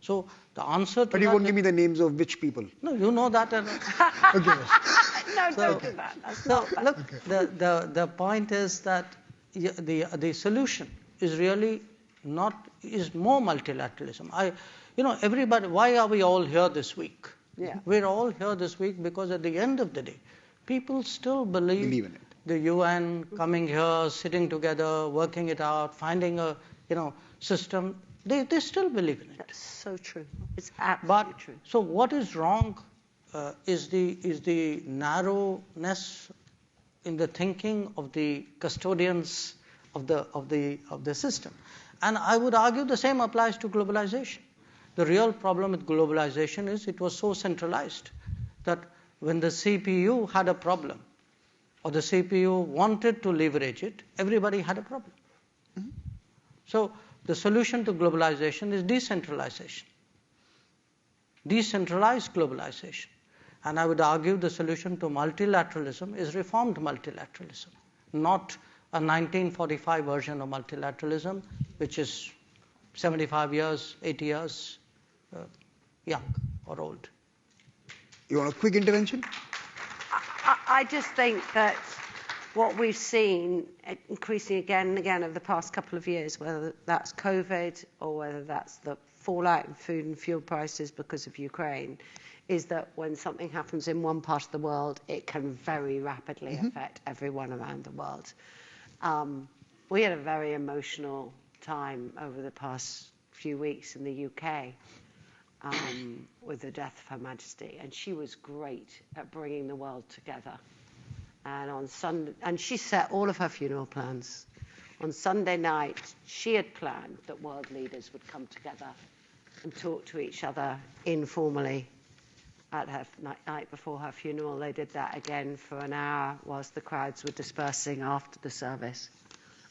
So the answer to But you won't give me the names of which people. No, you know that. Okay. Don't do that. Look, the point is that the solution is really is more multilateralism. Everybody, why are we all here this week? Yeah. We're all here this week because at the end of the day, people still believe in it. The UN coming here, sitting together, working it out, finding a system. They still believe in it. That's so true. It's absolutely true. So what is wrong is the narrowness in the thinking of the custodians of the system. And I would argue the same applies to globalization. The real problem with globalization is it was so centralized that when the CPU had a problem or the CPU wanted to leverage it, everybody had a problem. Mm-hmm. So the solution to globalization is decentralization. Decentralized globalization. And I would argue the solution to multilateralism is reformed multilateralism, not a 1945 version of multilateralism, which is 75 years, 80 years young or old. You want a quick intervention? I just think that what we've seen increasing again and again over the past couple of years, whether that's COVID or whether that's the fallout in food and fuel prices because of Ukraine, is that when something happens in one part of the world, it can very rapidly affect everyone around the world. We had a very emotional time over the past few weeks in the UK with the death of Her Majesty, and she was great at bringing the world together. And on Sunday, and she set all of her funeral plans. On Sunday night, she had planned that world leaders would come together and talk to each other informally at her night before her funeral. They did that again for an hour whilst the crowds were dispersing after the service.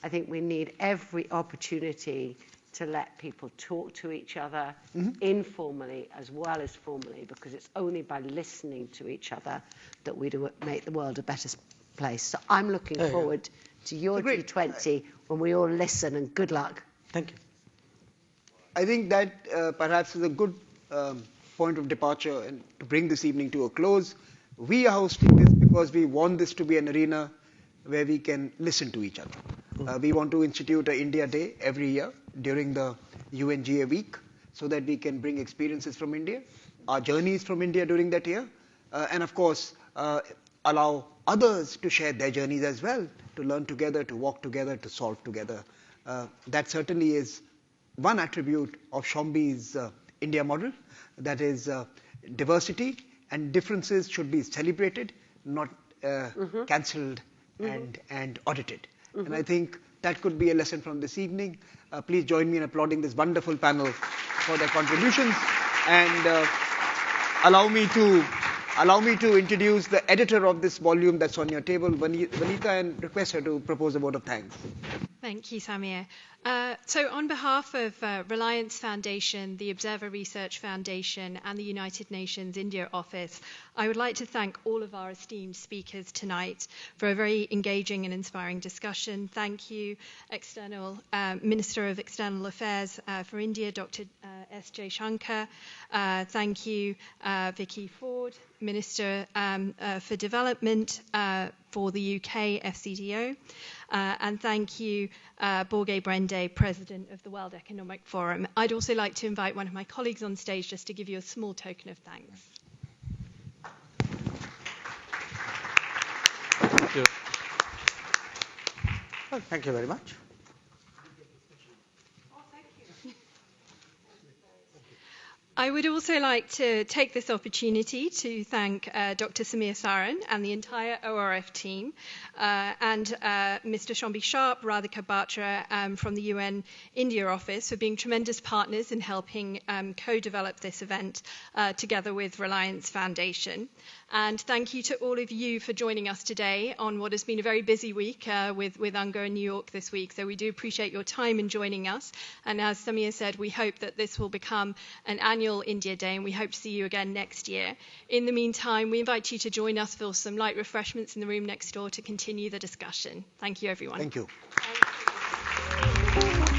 I think we need every opportunity to let people talk to each other informally as well as formally, because it's only by listening to each other that we do make the world a better place. So I'm looking forward to your G20 when we all listen, and good luck. Thank you. I think that perhaps is a good point of departure and to bring this evening to a close. We are hosting this because we want this to be an arena where we can listen to each other. We want to institute an India Day every year during the UNGA week so that we can bring experiences from India, our journeys from India during that year, and of course allow others to share their journeys as well, to learn together, to walk together, to solve together. That certainly is one attribute of Shombi's India model, that is diversity, and differences should be celebrated, not cancelled and audited. And I think that could be a lesson from this evening. Please join me in applauding this wonderful panel for their contributions, and allow me to introduce the editor of this volume that's on your table, Vanita, and request her to propose a vote of thanks. Thank you, Samir. So on behalf of Reliance Foundation, the Observer Research Foundation, and the United Nations India Office, I would like to thank all of our esteemed speakers tonight for a very engaging and inspiring discussion. Thank you, Minister of External Affairs for India, Dr. S. J. Shankar. Thank you, Vicky Ford, Minister for Development for the UK FCDO. And thank you, Borge Brende, President of the World Economic Forum. I'd also like to invite one of my colleagues on stage just to give you a small token of thanks. Thank you. Well, thank you very much. I would also like to take this opportunity to thank Dr. Samir Saran and the entire ORF team, and Mr. Shombi Sharp, Radhika Batra from the UN India office for being tremendous partners in helping co-develop this event together with Reliance Foundation. And thank you to all of you for joining us today on what has been a very busy week with UNGA in New York this week. So we do appreciate your time in joining us. And as Samir said, we hope that this will become an annual India Day, and we hope to see you again next year. In the meantime, we invite you to join us for some light refreshments in the room next door to continue the discussion. Thank you, everyone. Thank you. Thank you.